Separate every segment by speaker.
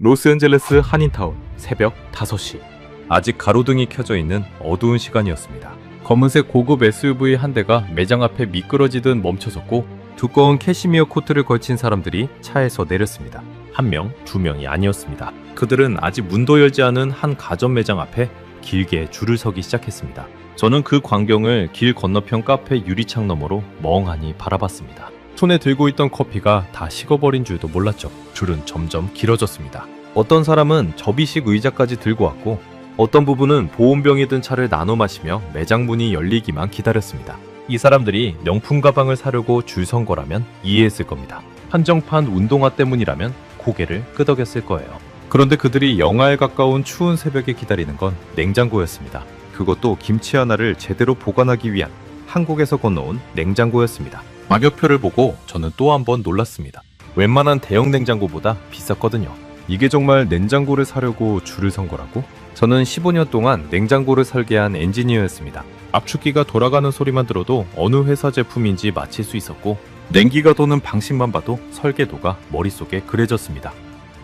Speaker 1: 로스앤젤레스 한인타운 새벽 5시. 아직 가로등이 켜져 있는 어두운 시간이었습니다. 검은색 고급 SUV 한 대가 매장 앞에 미끄러지듯 멈춰섰고 두꺼운 캐시미어 코트를 걸친 사람들이 차에서 내렸습니다. 한 명, 두 명이 아니었습니다. 그들은 아직 문도 열지 않은 한 가전 매장 앞에 길게 줄을 서기 시작했습니다. 저는 그 광경을 길 건너편 카페 유리창 너머로 멍하니 바라봤습니다. 손에 들고 있던 커피가 다 식어버린 줄도 몰랐죠. 줄은 점점 길어졌습니다. 어떤 사람은 접이식 의자까지 들고 왔고 어떤 부분은 보온병이 든 차를 나눠 마시며 매장 문이 열리기만 기다렸습니다. 이 사람들이 명품 가방을 사려고 줄 선 거라면 이해했을 겁니다. 한정판 운동화 때문이라면 고개를 끄덕였을 거예요. 그런데 그들이 영하에 가까운 추운 새벽에 기다리는 건 냉장고였습니다. 그것도 김치 하나를 제대로 보관하기 위한 한국에서 건너온 냉장고였습니다. 가격표를 보고 저는 또 한 번 놀랐습니다. 웬만한 대형 냉장고보다 비쌌거든요. 이게 정말 냉장고를 사려고 줄을 선 거라고? 저는 15년 동안 냉장고를 설계한 엔지니어였습니다. 압축기가 돌아가는 소리만 들어도 어느 회사 제품인지 맞힐 수 있었고 냉기가 도는 방식만 봐도 설계도가 머릿속에 그려졌습니다.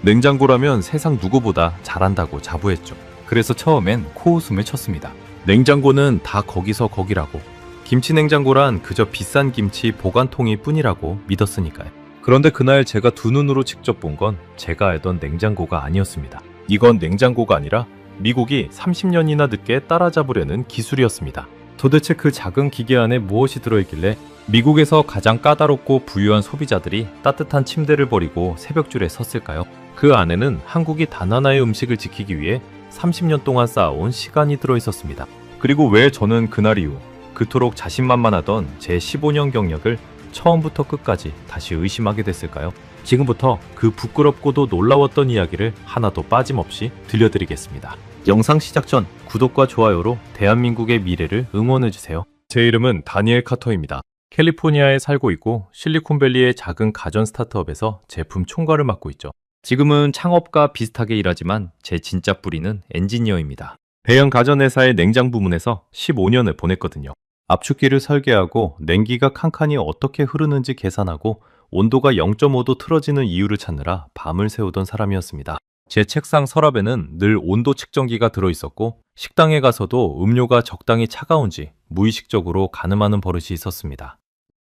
Speaker 1: 냉장고라면 세상 누구보다 잘한다고 자부했죠. 그래서 처음엔 코웃음을 쳤습니다. 냉장고는 다 거기서 거기라고. 김치 냉장고란 그저 비싼 김치 보관통일 뿐이라고 믿었으니까요. 그런데 그날 제가 두 눈으로 직접 본 건 제가 알던 냉장고가 아니었습니다. 이건 냉장고가 아니라 미국이 30년이나 늦게 따라잡으려는 기술이었습니다. 도대체 그 작은 기계 안에 무엇이 들어있길래 미국에서 가장 까다롭고 부유한 소비자들이 따뜻한 침대를 버리고 새벽줄에 섰을까요? 그 안에는 한국이 단 하나의 음식을 지키기 위해 30년 동안 쌓아온 시간이 들어있었습니다. 그리고 왜 저는 그날 이후 그토록 자신만만하던 제 15년 경력을 처음부터 끝까지 다시 의심하게 됐을까요? 지금부터 그 부끄럽고도 놀라웠던 이야기를 하나도 빠짐없이 들려드리겠습니다. 영상 시작 전 구독과 좋아요로 대한민국의 미래를 응원해주세요. 제 이름은 다니엘 카터입니다. 캘리포니아에 살고 있고 실리콘밸리의 작은 가전 스타트업에서 제품 총괄을 맡고 있죠. 지금은 창업과 비슷하게 일하지만 제 진짜 뿌리는 엔지니어입니다. 대형 가전회사의 냉장 부문에서 15년을 보냈거든요. 압축기를 설계하고 냉기가 칸칸이 어떻게 흐르는지 계산하고 온도가 0.5도 틀어지는 이유를 찾느라 밤을 새우던 사람이었습니다. 제 책상 서랍에는 늘 온도 측정기가 들어있었고 식당에 가서도 음료가 적당히 차가운지 무의식적으로 가늠하는 버릇이 있었습니다.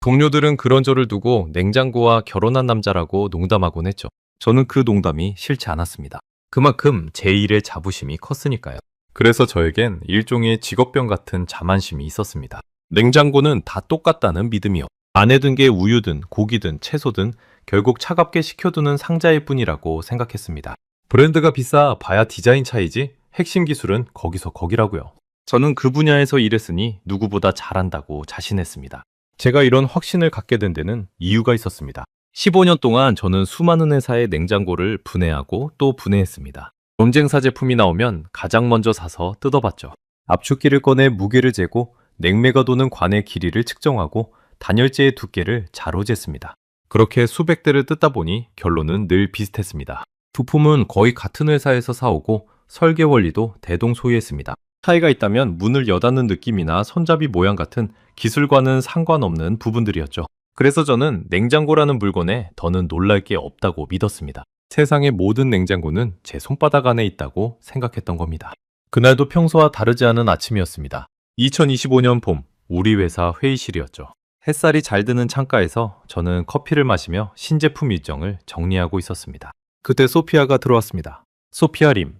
Speaker 1: 동료들은 그런 저를 두고 냉장고와 결혼한 남자라고 농담하곤 했죠. 저는 그 농담이 싫지 않았습니다. 그만큼 제 일의 자부심이 컸으니까요. 그래서 저에겐 일종의 직업병 같은 자만심이 있었습니다. 냉장고는 다 똑같다는 믿음이요. 안에 든 게 우유든 고기든 채소든 결국 차갑게 식혀두는 상자일 뿐이라고 생각했습니다. 브랜드가 비싸 봐야 디자인 차이지 핵심 기술은 거기서 거기라고요. 저는 그 분야에서 일했으니 누구보다 잘한다고 자신했습니다. 제가 이런 확신을 갖게 된 데는 이유가 있었습니다. 15년 동안 저는 수많은 회사의 냉장고를 분해하고 또 분해했습니다. 경쟁사 제품이 나오면 가장 먼저 사서 뜯어봤죠. 압축기를 꺼내 무게를 재고 냉매가 도는 관의 길이를 측정하고 단열재의 두께를 자로 쟀습니다. 그렇게 수백 대를 뜯다 보니 결론은 늘 비슷했습니다. 부품은 거의 같은 회사에서 사오고 설계 원리도 대동소이했습니다. 차이가 있다면 문을 여닫는 느낌이나 손잡이 모양 같은 기술과는 상관없는 부분들이었죠. 그래서 저는 냉장고라는 물건에 더는 놀랄 게 없다고 믿었습니다. 세상의 모든 냉장고는 제 손바닥 안에 있다고 생각했던 겁니다. 그날도 평소와 다르지 않은 아침이었습니다. 2025년 봄, 우리 회사 회의실이었죠. 햇살이 잘 드는 창가에서 저는 커피를 마시며 신제품 일정을 정리하고 있었습니다. 그때 소피아가 들어왔습니다. 소피아 림,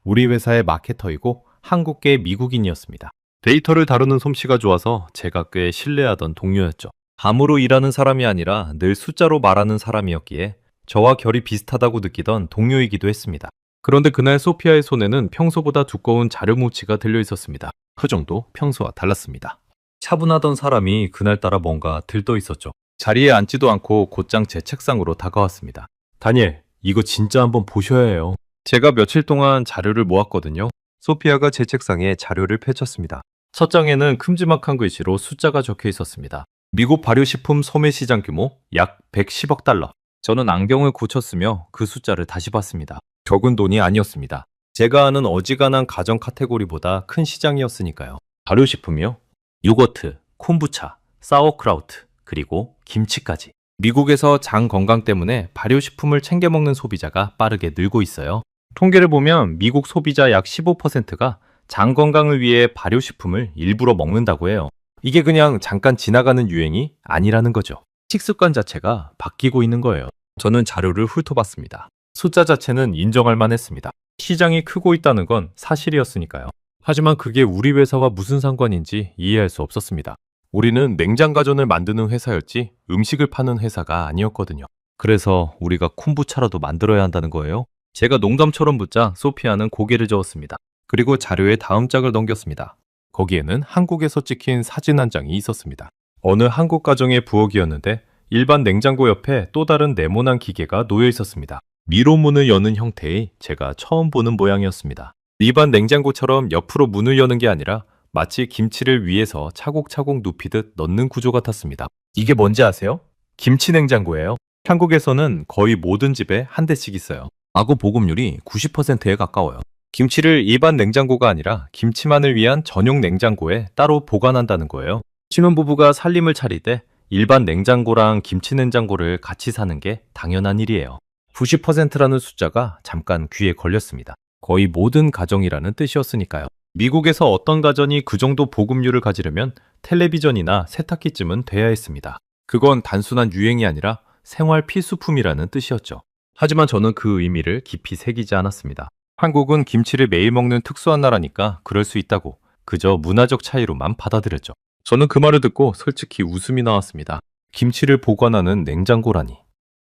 Speaker 1: 우리 회사의 마케터이고 한국계 미국인이었습니다. 데이터를 다루는 솜씨가 좋아서 제가 꽤 신뢰하던 동료였죠. 감으로 일하는 사람이 아니라 늘 숫자로 말하는 사람이었기에 저와 결이 비슷하다고 느끼던 동료이기도 했습니다. 그런데 그날 소피아의 손에는 평소보다 두꺼운 자료 뭉치가 들려 있었습니다. 표정도 평소와 달랐습니다. 차분하던 사람이 그날따라 뭔가 들떠 있었죠. 자리에 앉지도 않고 곧장 제 책상으로 다가왔습니다. 다니엘, 이거 진짜 한번 보셔야 해요. 제가 며칠 동안 자료를 모았거든요. 소피아가 제 책상에 자료를 펼쳤습니다. 첫 장에는 큼지막한 글씨로 숫자가 적혀 있었습니다. 미국 발효식품 소매 시장 규모 약 110억 달러. 저는 안경을 고쳤으며 그 숫자를 다시 봤습니다. 적은 돈이 아니었습니다. 제가 아는 어지간한 가전 카테고리보다 큰 시장이었으니까요. 발효식품이요? 요거트, 콤부차, 사워크라우트, 그리고 김치까지. 미국에서 장 건강 때문에 발효식품을 챙겨 먹는 소비자가 빠르게 늘고 있어요. 통계를 보면 미국 소비자 약 15%가 장 건강을 위해 발효식품을 일부러 먹는다고 해요. 이게 그냥 잠깐 지나가는 유행이 아니라는 거죠. 식습관 자체가 바뀌고 있는 거예요. 저는 자료를 훑어봤습니다. 숫자 자체는 인정할 만했습니다. 시장이 크고 있다는 건 사실이었으니까요. 하지만 그게 우리 회사와 무슨 상관인지 이해할 수 없었습니다. 우리는 냉장 가전을 만드는 회사였지 음식을 파는 회사가 아니었거든요. 그래서 우리가 콤부차라도 만들어야 한다는 거예요. 제가 농담처럼 묻자 소피아는 고개를 저었습니다. 그리고 자료의 다음 장을 넘겼습니다. 거기에는 한국에서 찍힌 사진 한 장이 있었습니다. 어느 한국 가정의 부엌이었는데 일반 냉장고 옆에 또 다른 네모난 기계가 놓여 있었습니다. 미로 문을 여는 형태의 제가 처음 보는 모양이었습니다. 일반 냉장고처럼 옆으로 문을 여는 게 아니라 마치 김치를 위에서 차곡차곡 눕히듯 넣는 구조 같았습니다. 이게 뭔지 아세요? 김치 냉장고예요. 한국에서는 거의 모든 집에 한 대씩 있어요. 아구 보급률이 90%에 가까워요. 김치를 일반 냉장고가 아니라 김치만을 위한 전용 냉장고에 따로 보관한다는 거예요. 신혼부부가 살림을 차릴 때 일반 냉장고랑 김치 냉장고를 같이 사는 게 당연한 일이에요. 90%라는 숫자가 잠깐 귀에 걸렸습니다. 거의 모든 가정이라는 뜻이었으니까요. 미국에서 어떤 가정이 그 정도 보급률을 가지려면 텔레비전이나 세탁기쯤은 돼야 했습니다. 그건 단순한 유행이 아니라 생활 필수품이라는 뜻이었죠. 하지만 저는 그 의미를 깊이 새기지 않았습니다. 한국은 김치를 매일 먹는 특수한 나라니까 그럴 수 있다고 그저 문화적 차이로만 받아들였죠. 저는 그 말을 듣고 솔직히 웃음이 나왔습니다. 김치를 보관하는 냉장고라니.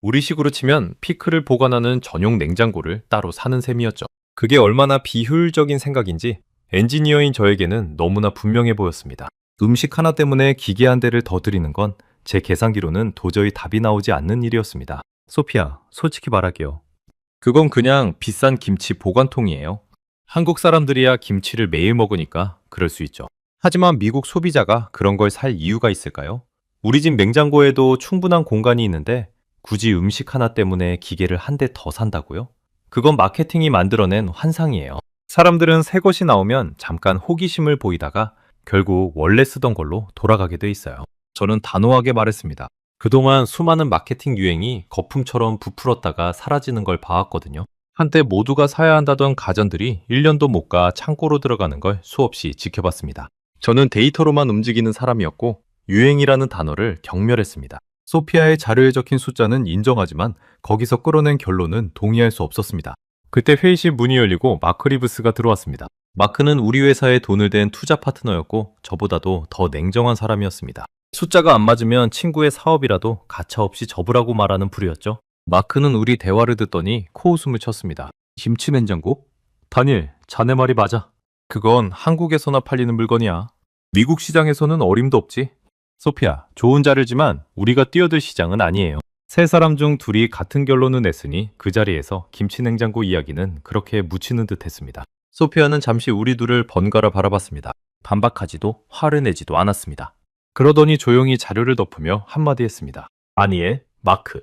Speaker 1: 우리식으로 치면 피클을 보관하는 전용 냉장고를 따로 사는 셈이었죠. 그게 얼마나 비효율적인 생각인지 엔지니어인 저에게는 너무나 분명해 보였습니다. 음식 하나 때문에 기계 한 대를 더 들이는 건 제 계산기로는 도저히 답이 나오지 않는 일이었습니다. 소피아, 솔직히 말할게요. 그건 그냥 비싼 김치 보관통이에요. 한국 사람들이야 김치를 매일 먹으니까 그럴 수 있죠. 하지만 미국 소비자가 그런 걸 살 이유가 있을까요? 우리 집 냉장고에도 충분한 공간이 있는데 굳이 음식 하나 때문에 기계를 한 대 더 산다고요? 그건 마케팅이 만들어낸 환상이에요. 사람들은 새 것이 나오면 잠깐 호기심을 보이다가 결국 원래 쓰던 걸로 돌아가게 돼 있어요. 저는 단호하게 말했습니다. 그동안 수많은 마케팅 유행이 거품처럼 부풀었다가 사라지는 걸 봐왔거든요. 한때 모두가 사야 한다던 가전들이 1년도 못 가 창고로 들어가는 걸 수없이 지켜봤습니다. 저는 데이터로만 움직이는 사람이었고 유행이라는 단어를 경멸했습니다. 소피아의 자료에 적힌 숫자는 인정하지만 거기서 끌어낸 결론은 동의할 수 없었습니다. 그때 회의실 문이 열리고 마크 리브스가 들어왔습니다. 마크는 우리 회사에 돈을 댄 투자 파트너였고 저보다도 더 냉정한 사람이었습니다. 숫자가 안 맞으면 친구의 사업이라도 가차없이 접으라고 말하는 부류였죠. 마크는 우리 대화를 듣더니 코웃음을 쳤습니다. 김치 냉장고? 다니엘, 자네 말이 맞아. 그건 한국에서나 팔리는 물건이야. 미국 시장에서는 어림도 없지. 소피아, 좋은 자료지만 우리가 뛰어들 시장은 아니에요. 세 사람 중 둘이 같은 결론을 냈으니 그 자리에서 김치 냉장고 이야기는 그렇게 묻히는 듯 했습니다. 소피아는 잠시 우리 둘을 번갈아 바라봤습니다. 반박하지도 화를 내지도 않았습니다. 그러더니 조용히 자료를 덮으며 한마디 했습니다. 다니엘, 마크.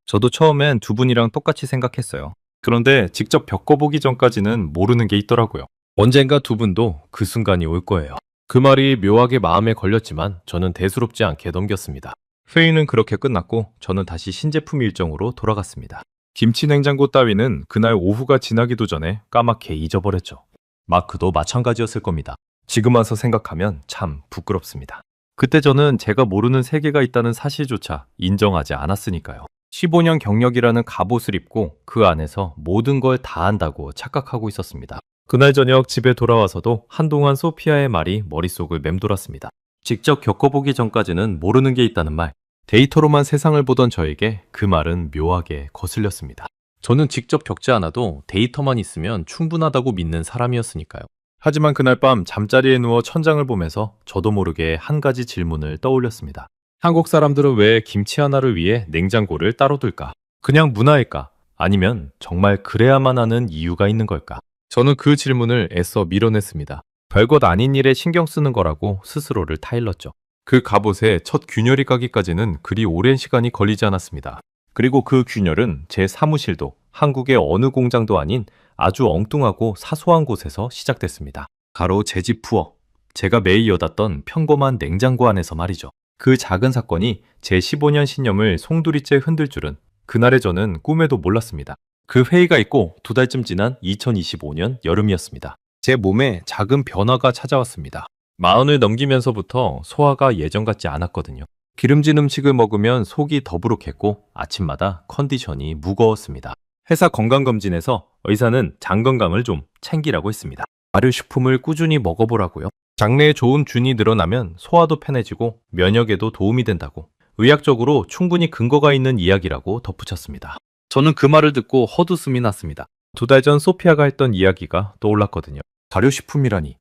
Speaker 1: 저도 처음엔 두 분이랑 똑같이 생각했어요. 그런데 직접 겪어보기 전까지는 모르는 게 있더라고요. 언젠가 두 분도 그 순간이 올 거예요. 그 말이 묘하게 마음에 걸렸지만 저는 대수롭지 않게 넘겼습니다. 회의는 그렇게 끝났고 저는 다시 신제품 일정으로 돌아갔습니다. 김치 냉장고 따위는 그날 오후가 지나기도 전에 까맣게 잊어버렸죠. 마크도 마찬가지였을 겁니다. 지금 와서 생각하면 참 부끄럽습니다. 그때 저는 제가 모르는 세계가 있다는 사실조차 인정하지 않았으니까요. 15년 경력이라는 갑옷을 입고 그 안에서 모든 걸 다 안다고 착각하고 있었습니다. 그날 저녁 집에 돌아와서도 한동안 소피아의 말이 머릿속을 맴돌았습니다. 직접 겪어보기 전까지는 모르는 게 있다는 말, 데이터로만 세상을 보던 저에게 그 말은 묘하게 거슬렸습니다. 저는 직접 겪지 않아도 데이터만 있으면 충분하다고 믿는 사람이었으니까요. 하지만 그날 밤 잠자리에 누워 천장을 보면서 저도 모르게 한 가지 질문을 떠올렸습니다. 한국 사람들은 왜 김치 하나를 위해 냉장고를 따로 둘까? 그냥 문화일까? 아니면 정말 그래야만 하는 이유가 있는 걸까? 저는 그 질문을 애써 밀어냈습니다. 별것 아닌 일에 신경 쓰는 거라고 스스로를 타일렀죠. 그 갑옷에 첫 균열이 까기까지는 그리 오랜 시간이 걸리지 않았습니다. 그리고 그 균열은 제 사무실도 한국의 어느 공장도 아닌 아주 엉뚱하고 사소한 곳에서 시작됐습니다. 바로 제 집 부엌, 제가 매일 여닫던 평범한 냉장고 안에서 말이죠. 그 작은 사건이 제 15년 신념을 송두리째 흔들 줄은 그날의 저는 꿈에도 몰랐습니다. 그 회의가 있고 2달쯤 지난 2025년 여름이었습니다. 제 몸에 작은 변화가 찾아왔습니다. 마흔을 넘기면서부터 소화가 예전 같지 않았거든요. 기름진 음식을 먹으면 속이 더부룩했고 아침마다 컨디션이 무거웠습니다. 회사 건강검진에서 의사는 장 건강을 좀 챙기라고 했습니다. 발효식품을 꾸준히 먹어보라고요. 장내에 좋은 균이 늘어나면 소화도 편해지고 면역에도 도움이 된다고 의학적으로 충분히 근거가 있는 이야기라고 덧붙였습니다. 저는 그 말을 듣고 헛웃음이 났습니다. 2달 전 소피아가 했던 이야기가 떠올랐거든요. 발효식품이라니.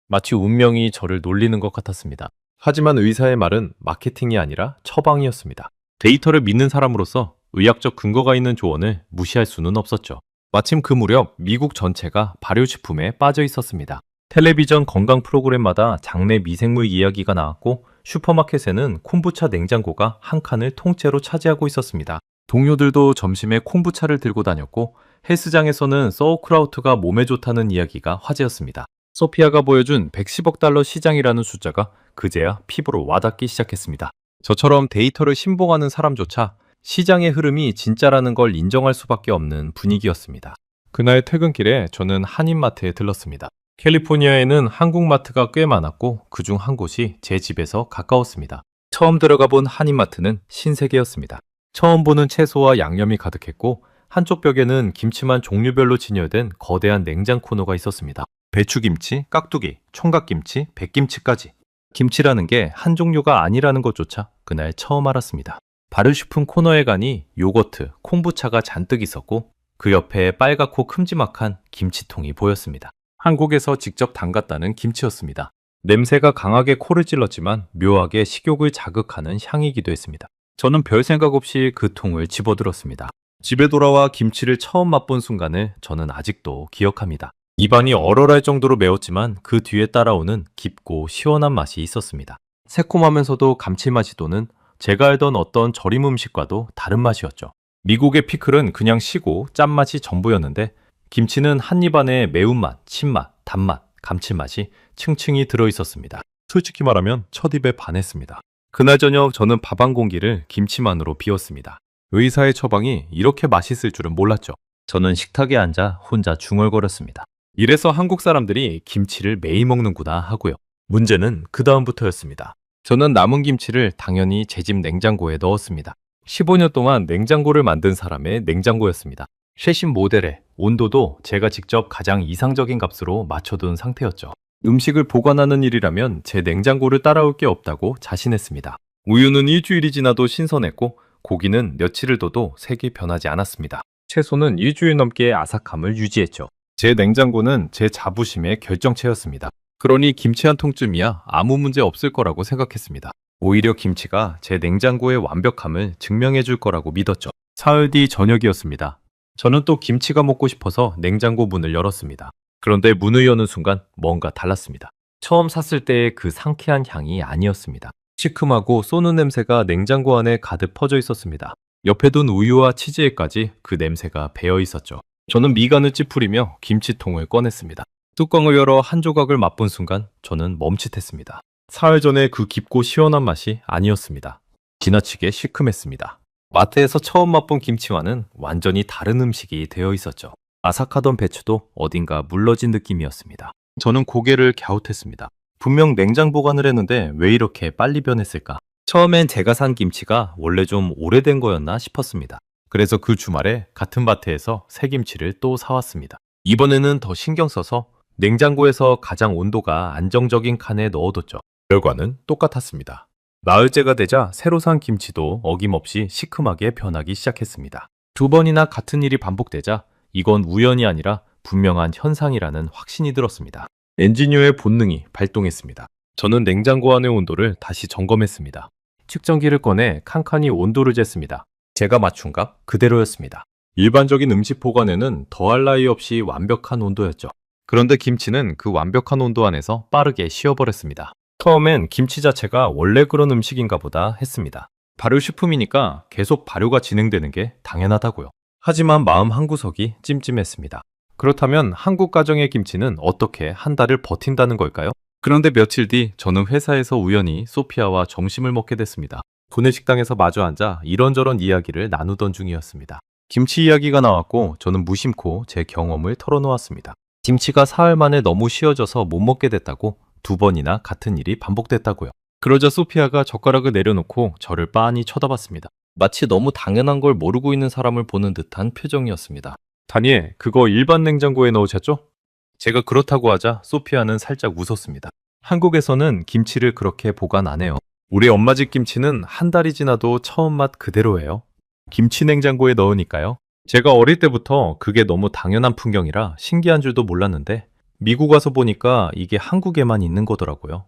Speaker 1: 마치 운명이 저를 놀리는 것 같았습니다. 하지만 의사의 말은 마케팅이 아니라 처방이었습니다. 데이터를 믿는 사람으로서 의학적 근거가 있는 조언을 무시할 수는 없었죠. 마침 그 무렵 미국 전체가 발효식품에 빠져 있었습니다. 텔레비전 건강 프로그램마다 장내 미생물 이야기가 나왔고 슈퍼마켓에는 콤부차 냉장고가 한 칸을 통째로 차지하고 있었습니다. 동료들도 점심에 콤부차를 들고 다녔고 헬스장에서는 소우크라우트가 몸에 좋다는 이야기가 화제였습니다. 소피아가 보여준 110억 달러 시장이라는 숫자가 그제야 피부로 와닿기 시작했습니다. 저처럼 데이터를 신봉하는 사람조차 시장의 흐름이 진짜라는 걸 인정할 수밖에 없는 분위기였습니다. 그날 퇴근길에 저는 한인마트에 들렀습니다. 캘리포니아에는 한국마트가 꽤 많았고 그중 한 곳이 제 집에서 가까웠습니다. 처음 들어가 본 한인마트는 신세계였습니다. 처음 보는 채소와 양념이 가득했고 한쪽 벽에는 김치만 종류별로 진열된 거대한 냉장 코너가 있었습니다. 배추김치, 깍두기, 총각김치, 백김치까지. 김치라는 게 한 종류가 아니라는 것조차 그날 처음 알았습니다. 발효식품 코너에 가니 요거트, 콤부차가 잔뜩 있었고 그 옆에 빨갛고 큼지막한 김치통이 보였습니다. 한국에서 직접 담갔다는 김치였습니다. 냄새가 강하게 코를 찔렀지만 묘하게 식욕을 자극하는 향이기도 했습니다. 저는 별 생각 없이 그 통을 집어들었습니다. 집에 돌아와 김치를 처음 맛본 순간을 저는 아직도 기억합니다. 입안이 얼얼할 정도로 매웠지만 그 뒤에 따라오는 깊고 시원한 맛이 있었습니다. 새콤하면서도 감칠맛이 도는 제가 알던 어떤 절임 음식과도 다른 맛이었죠. 미국의 피클은 그냥 시고 짠맛이 전부였는데 김치는 한 입 안에 매운맛, 신맛, 단맛, 감칠맛이 층층이 들어있었습니다. 솔직히 말하면 첫 입에 반했습니다. 그날 저녁 저는 밥 한 공기를 김치만으로 비웠습니다. 의사의 처방이 이렇게 맛있을 줄은 몰랐죠. 저는 식탁에 앉아 혼자 중얼거렸습니다. 이래서 한국 사람들이 김치를 매일 먹는구나 하고요. 문제는 그 다음부터였습니다. 저는 남은 김치를 당연히 제 집 냉장고에 넣었습니다. 15년 동안 냉장고를 만든 사람의 냉장고였습니다. 최신 모델에 온도도 제가 직접 가장 이상적인 값으로 맞춰둔 상태였죠. 음식을 보관하는 일이라면 제 냉장고를 따라올 게 없다고 자신했습니다. 우유는 일주일이 지나도 신선했고 고기는 며칠을 둬도 색이 변하지 않았습니다. 채소는 일주일 넘게 아삭함을 유지했죠. 제 냉장고는 제 자부심의 결정체였습니다. 그러니 김치 한 통쯤이야 아무 문제 없을 거라고 생각했습니다. 오히려 김치가 제 냉장고의 완벽함을 증명해 줄 거라고 믿었죠. 사흘 뒤 저녁이었습니다. 저는 또 김치가 먹고 싶어서 냉장고 문을 열었습니다. 그런데 문을 여는 순간 뭔가 달랐습니다. 처음 샀을 때의 그 상쾌한 향이 아니었습니다. 시큼하고 쏘는 냄새가 냉장고 안에 가득 퍼져 있었습니다. 옆에 둔 우유와 치즈에까지 그 냄새가 배어 있었죠. 저는 미간을 찌푸리며 김치통을 꺼냈습니다. 뚜껑을 열어 한 조각을 맛본 순간 저는 멈칫했습니다. 사흘 전에 그 깊고 시원한 맛이 아니었습니다. 지나치게 시큼했습니다. 마트에서 처음 맛본 김치와는 완전히 다른 음식이 되어 있었죠. 아삭하던 배추도 어딘가 물러진 느낌이었습니다. 저는 고개를 갸웃했습니다. 분명 냉장 보관을 했는데 왜 이렇게 빨리 변했을까? 처음엔 제가 산 김치가 원래 좀 오래된 거였나 싶었습니다. 그래서 그 주말에 같은 마트에서 새 김치를 또 사왔습니다. 이번에는 더 신경 써서 냉장고에서 가장 온도가 안정적인 칸에 넣어뒀죠. 결과는 똑같았습니다. 나흘째가 되자 새로 산 김치도 어김없이 시큼하게 변하기 시작했습니다. 2번이나 같은 일이 반복되자 이건 우연이 아니라 분명한 현상이라는 확신이 들었습니다. 엔지니어의 본능이 발동했습니다. 저는 냉장고 안의 온도를 다시 점검했습니다. 측정기를 꺼내 칸칸이 온도를 쟀습니다. 제가 맞춘 값 그대로였습니다. 일반적인 음식 보관에는 더할 나위 없이 완벽한 온도였죠. 그런데 김치는 그 완벽한 온도 안에서 빠르게 식어버렸습니다. 처음엔 김치 자체가 원래 그런 음식인가 보다 했습니다. 발효식품이니까 계속 발효가 진행되는 게 당연하다고요. 하지만 마음 한구석이 찜찜했습니다. 그렇다면 한국 가정의 김치는 어떻게 한 달을 버틴다는 걸까요? 그런데 며칠 뒤 저는 회사에서 우연히 소피아와 점심을 먹게 됐습니다. 구내식당에서 마주 앉아 이런저런 이야기를 나누던 중이었습니다. 김치 이야기가 나왔고 저는 무심코 제 경험을 털어놓았습니다. 김치가 사흘 만에 너무 쉬어져서 못 먹게 됐다고 2번이나 같은 일이 반복됐다고요. 그러자 소피아가 젓가락을 내려놓고 저를 빤히 쳐다봤습니다. 마치 너무 당연한 걸 모르고 있는 사람을 보는 듯한 표정이었습니다. 다니엘, 그거 일반 냉장고에 넣으셨죠? 제가 그렇다고 하자 소피아는 살짝 웃었습니다. 한국에서는 김치를 그렇게 보관 안 해요. 우리 엄마 집 김치는 한 달이 지나도 처음 맛 그대로예요. 김치 냉장고에 넣으니까요. 제가 어릴 때부터 그게 너무 당연한 풍경이라 신기한 줄도 몰랐는데 미국 와서 보니까 이게 한국에만 있는 거더라고요.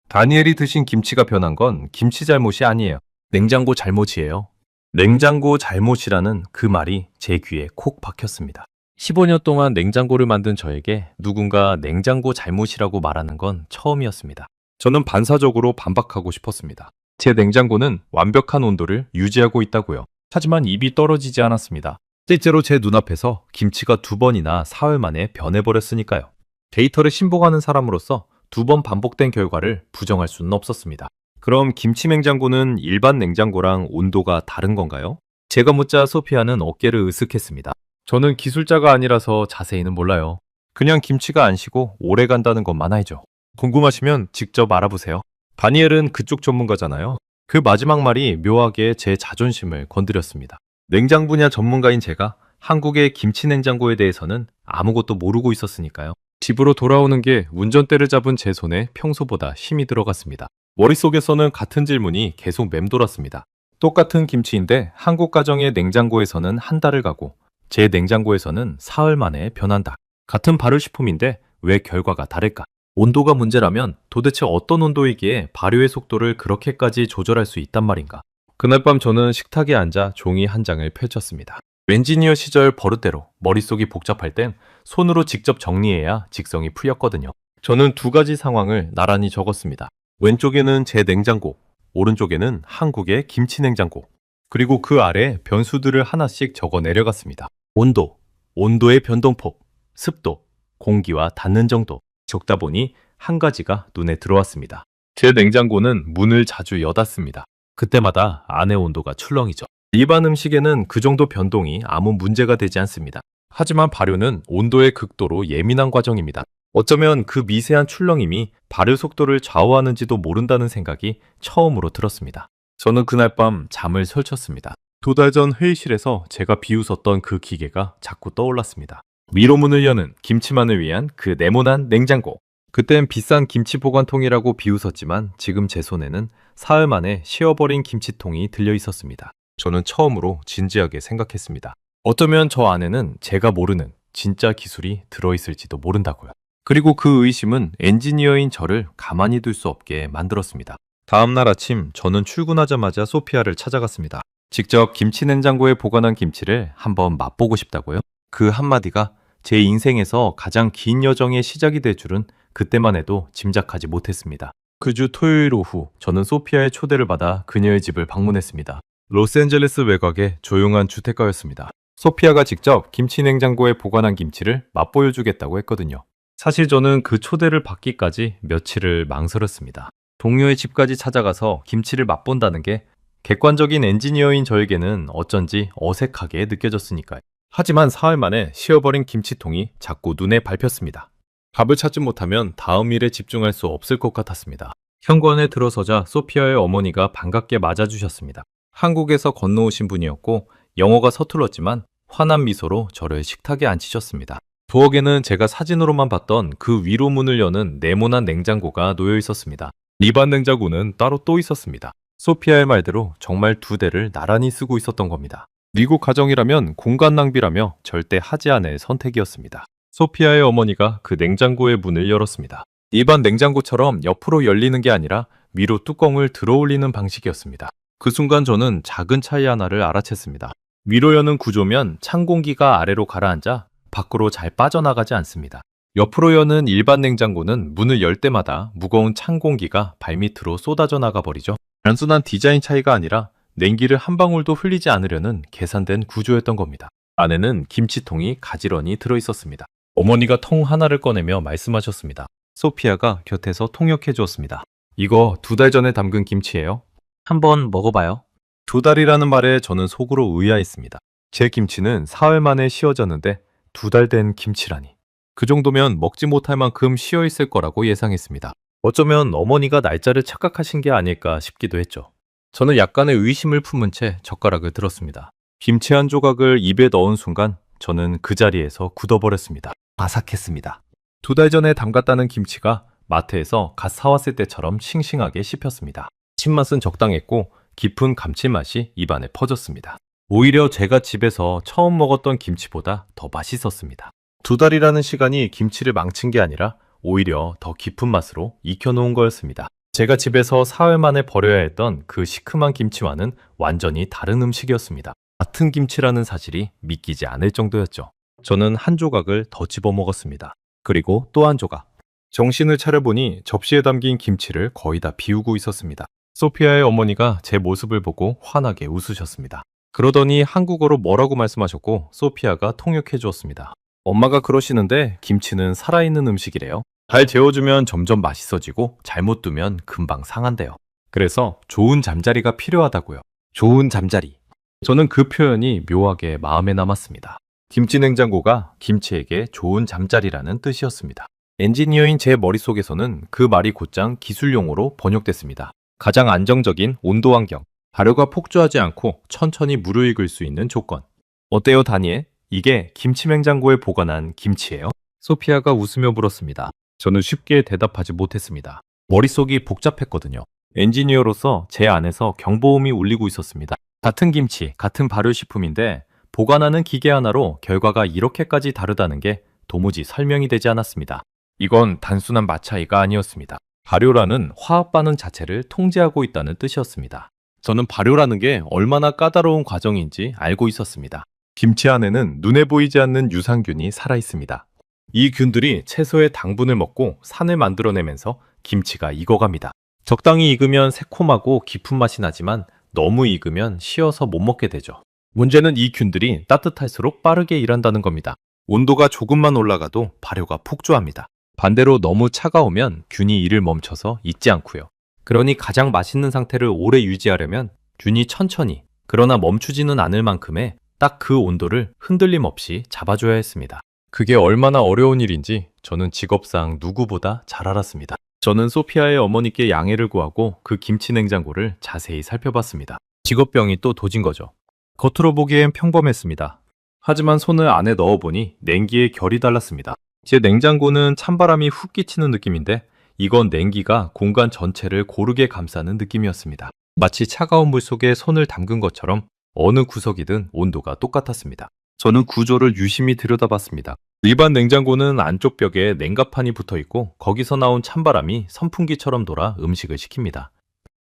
Speaker 1: 다니엘이 드신 김치가 변한 건 김치 잘못이 아니에요. 냉장고 잘못이에요. 냉장고 잘못이라는 그 말이 제 귀에 콕 박혔습니다. 15년 동안 냉장고를 만든 저에게 누군가 냉장고 잘못이라고 말하는 건 처음이었습니다. 저는 반사적으로 반박하고 싶었습니다. 제 냉장고는 완벽한 온도를 유지하고 있다고요. 하지만 입이 떨어지지 않았습니다. 실제로 제 눈앞에서 김치가 2번이나 사흘 만에 변해버렸으니까요. 데이터를 신봉하는 사람으로서 2번 반복된 결과를 부정할 수는 없었습니다. 그럼 김치 냉장고는 일반 냉장고랑 온도가 다른 건가요? 제가 묻자 소피아는 어깨를 으쓱했습니다. 저는 기술자가 아니라서 자세히는 몰라요. 그냥 김치가 안 식고 오래 간다는 것만 알죠. 궁금하시면 직접 알아보세요. 다니엘은 그쪽 전문가잖아요. 그 마지막 말이 묘하게 제 자존심을 건드렸습니다. 냉장 분야 전문가인 제가 한국의 김치 냉장고에 대해서는 아무것도 모르고 있었으니까요. 집으로 돌아오는 게 운전대를 잡은 제 손에 평소보다 힘이 들어갔습니다. 머릿속에서는 같은 질문이 계속 맴돌았습니다. 똑같은 김치인데 한국 가정의 냉장고에서는 한 달을 가고 제 냉장고에서는 사흘 만에 변한다. 같은 발효식품인데 왜 결과가 다를까? 온도가 문제라면 도대체 어떤 온도이기에 발효의 속도를 그렇게까지 조절할 수 있단 말인가? 그날 밤 저는 식탁에 앉아 종이 한 장을 펼쳤습니다. 엔지니어 시절 버릇대로 머릿속이 복잡할 땐 손으로 직접 정리해야 직성이 풀렸거든요. 저는 2가지 상황을 나란히 적었습니다. 왼쪽에는 제 냉장고, 오른쪽에는 한국의 김치 냉장고. 그리고 그 아래 변수들을 하나씩 적어 내려갔습니다. 온도, 온도의 변동폭, 습도, 공기와 닿는 정도. 적다 보니 한 가지가 눈에 들어왔습니다. 제 냉장고는 문을 자주 여닫습니다. 그때마다 안의 온도가 출렁이죠. 일반 음식에는 그 정도 변동이 아무 문제가 되지 않습니다. 하지만 발효는 온도의 극도로 예민한 과정입니다. 어쩌면 그 미세한 출렁임이 발효 속도를 좌우하는지도 모른다는 생각이 처음으로 들었습니다. 저는 그날 밤 잠을 설쳤습니다. 2달 전 회의실에서 제가 비웃었던 그 기계가 자꾸 떠올랐습니다. 위로 문을 여는 김치만을 위한 그 네모난 냉장고. 그땐 비싼 김치 보관통이라고 비웃었지만 지금 제 손에는 사흘 만에 쉬어버린 김치통이 들려 있었습니다. 저는 처음으로 진지하게 생각했습니다. 어쩌면 저 안에는 제가 모르는 진짜 기술이 들어있을지도 모른다고요. 그리고 그 의심은 엔지니어인 저를 가만히 둘 수 없게 만들었습니다. 다음 날 아침 저는 출근하자마자 소피아를 찾아갔습니다. 직접 김치 냉장고에 보관한 김치를 한번 맛보고 싶다고요? 그 한마디가 제 인생에서 가장 긴 여정의 시작이 될 줄은 그때만 해도 짐작하지 못했습니다. 그 주 토요일 오후 저는 소피아의 초대를 받아 그녀의 집을 방문했습니다. 로스앤젤레스 외곽의 조용한 주택가였습니다. 소피아가 직접 김치 냉장고에 보관한 김치를 맛보여주겠다고 했거든요. 사실 저는 그 초대를 받기까지 며칠을 망설였습니다. 동료의 집까지 찾아가서 김치를 맛본다는 게 객관적인 엔지니어인 저에게는 어쩐지 어색하게 느껴졌으니까요. 하지만 사흘 만에 쉬어버린 김치통이 자꾸 눈에 밟혔습니다. 밥을 찾지 못하면 다음 일에 집중할 수 없을 것 같았습니다. 현관에 들어서자 소피아의 어머니가 반갑게 맞아주셨습니다. 한국에서 건너오신 분이었고 영어가 서툴렀지만 환한 미소로 저를 식탁에 앉히셨습니다. 부엌에는 제가 사진으로만 봤던 그 위로 문을 여는 네모난 냉장고가 놓여 있었습니다. 일반 냉장고는 따로 또 있었습니다. 소피아의 말대로 정말 2대를 나란히 쓰고 있었던 겁니다. 미국 가정이라면 공간 낭비라며 절대 하지 않을 선택이었습니다. 소피아의 어머니가 그 냉장고의 문을 열었습니다. 일반 냉장고처럼 옆으로 열리는 게 아니라 위로 뚜껑을 들어올리는 방식이었습니다. 그 순간 저는 작은 차이 하나를 알아챘습니다. 위로 여는 구조면 찬 공기가 아래로 가라앉아 밖으로 잘 빠져나가지 않습니다. 옆으로 여는 일반 냉장고는 문을 열 때마다 무거운 찬 공기가 발밑으로 쏟아져 나가 버리죠. 단순한 디자인 차이가 아니라 냉기를 한 방울도 흘리지 않으려는 계산된 구조였던 겁니다. 안에는 김치통이 가지런히 들어 있었습니다. 어머니가 통 하나를 꺼내며 말씀하셨습니다. 소피아가 곁에서 통역해 주었습니다. 이거 2달 전에 담근 김치예요. 한번 먹어봐요. 2달이라는 말에 저는 속으로 의아했습니다. 제 김치는 사흘 만에 씌어졌는데 2달 된 김치라니. 그 정도면 먹지 못할 만큼 씌어 있을 거라고 예상했습니다. 어쩌면 어머니가 날짜를 착각하신 게 아닐까 싶기도 했죠. 저는 약간의 의심을 품은 채 젓가락을 들었습니다. 김치 한 조각을 입에 넣은 순간 저는 그 자리에서 굳어버렸습니다. 바삭했습니다. 2달 전에 담갔다는 김치가 마트에서 갓 사왔을 때처럼 싱싱하게 씹혔습니다. 신맛은 적당했고 깊은 감칠맛이 입안에 퍼졌습니다. 오히려 제가 집에서 처음 먹었던 김치보다 더 맛있었습니다. 2달이라는 시간이 김치를 망친 게 아니라 오히려 더 깊은 맛으로 익혀놓은 거였습니다. 제가 집에서 사흘 만에 버려야 했던 그 시큼한 김치와는 완전히 다른 음식이었습니다. 같은 김치라는 사실이 믿기지 않을 정도였죠. 저는 한 조각을 더 집어 먹었습니다. 그리고 또 한 조각. 정신을 차려보니 접시에 담긴 김치를 거의 다 비우고 있었습니다. 소피아의 어머니가 제 모습을 보고 환하게 웃으셨습니다. 그러더니 한국어로 뭐라고 말씀하셨고 소피아가 통역해 주었습니다. 엄마가 그러시는데 김치는 살아있는 음식이래요. 잘 재워주면 점점 맛있어지고 잘못 두면 금방 상한대요. 그래서 좋은 잠자리가 필요하다고요. 좋은 잠자리. 저는 그 표현이 묘하게 마음에 남았습니다. 김치 냉장고가 김치에게 좋은 잠자리라는 뜻이었습니다. 엔지니어인 제 머릿속에서는 그 말이 곧장 기술용어로 번역됐습니다. 가장 안정적인 온도 환경, 발효가 폭주하지 않고 천천히 무르익을 수 있는 조건. 어때요, 다니엘? 이게 김치 냉장고에 보관한 김치예요? 소피아가 웃으며 물었습니다. 저는 쉽게 대답하지 못했습니다. 머릿속이 복잡했거든요. 엔지니어로서 제 안에서 경보음이 울리고 있었습니다. 같은 김치, 같은 발효식품인데 보관하는 기계 하나로 결과가 이렇게까지 다르다는 게 도무지 설명이 되지 않았습니다. 이건 단순한 맛 차이가 아니었습니다. 발효라는 화학 반응 자체를 통제하고 있다는 뜻이었습니다. 저는 발효라는 게 얼마나 까다로운 과정인지 알고 있었습니다. 김치 안에는 눈에 보이지 않는 유산균이 살아 있습니다. 이 균들이 채소의 당분을 먹고 산을 만들어내면서 김치가 익어갑니다. 적당히 익으면 새콤하고 깊은 맛이 나지만 너무 익으면 쉬어서 못 먹게 되죠. 문제는 이 균들이 따뜻할수록 빠르게 일한다는 겁니다. 온도가 조금만 올라가도 발효가 폭주합니다. 반대로 너무 차가우면 균이 일을 멈춰서 익지 않고요. 그러니 가장 맛있는 상태를 오래 유지하려면 균이 천천히, 그러나 멈추지는 않을 만큼의 딱 그 온도를 흔들림 없이 잡아줘야 했습니다. 그게 얼마나 어려운 일인지 저는 직업상 누구보다 잘 알았습니다. 저는 소피아의 어머니께 양해를 구하고 그 김치 냉장고를 자세히 살펴봤습니다. 직업병이 또 도진 거죠. 겉으로 보기엔 평범했습니다. 하지만 손을 안에 넣어보니 냉기의 결이 달랐습니다. 제 냉장고는 찬바람이 훅 끼치는 느낌인데 이건 냉기가 공간 전체를 고르게 감싸는 느낌이었습니다. 마치 차가운 물 속에 손을 담근 것처럼 어느 구석이든 온도가 똑같았습니다. 저는 구조를 유심히 들여다봤습니다. 일반 냉장고는 안쪽 벽에 냉각판이 붙어 있고 거기서 나온 찬바람이 선풍기처럼 돌아 음식을 식힙니다.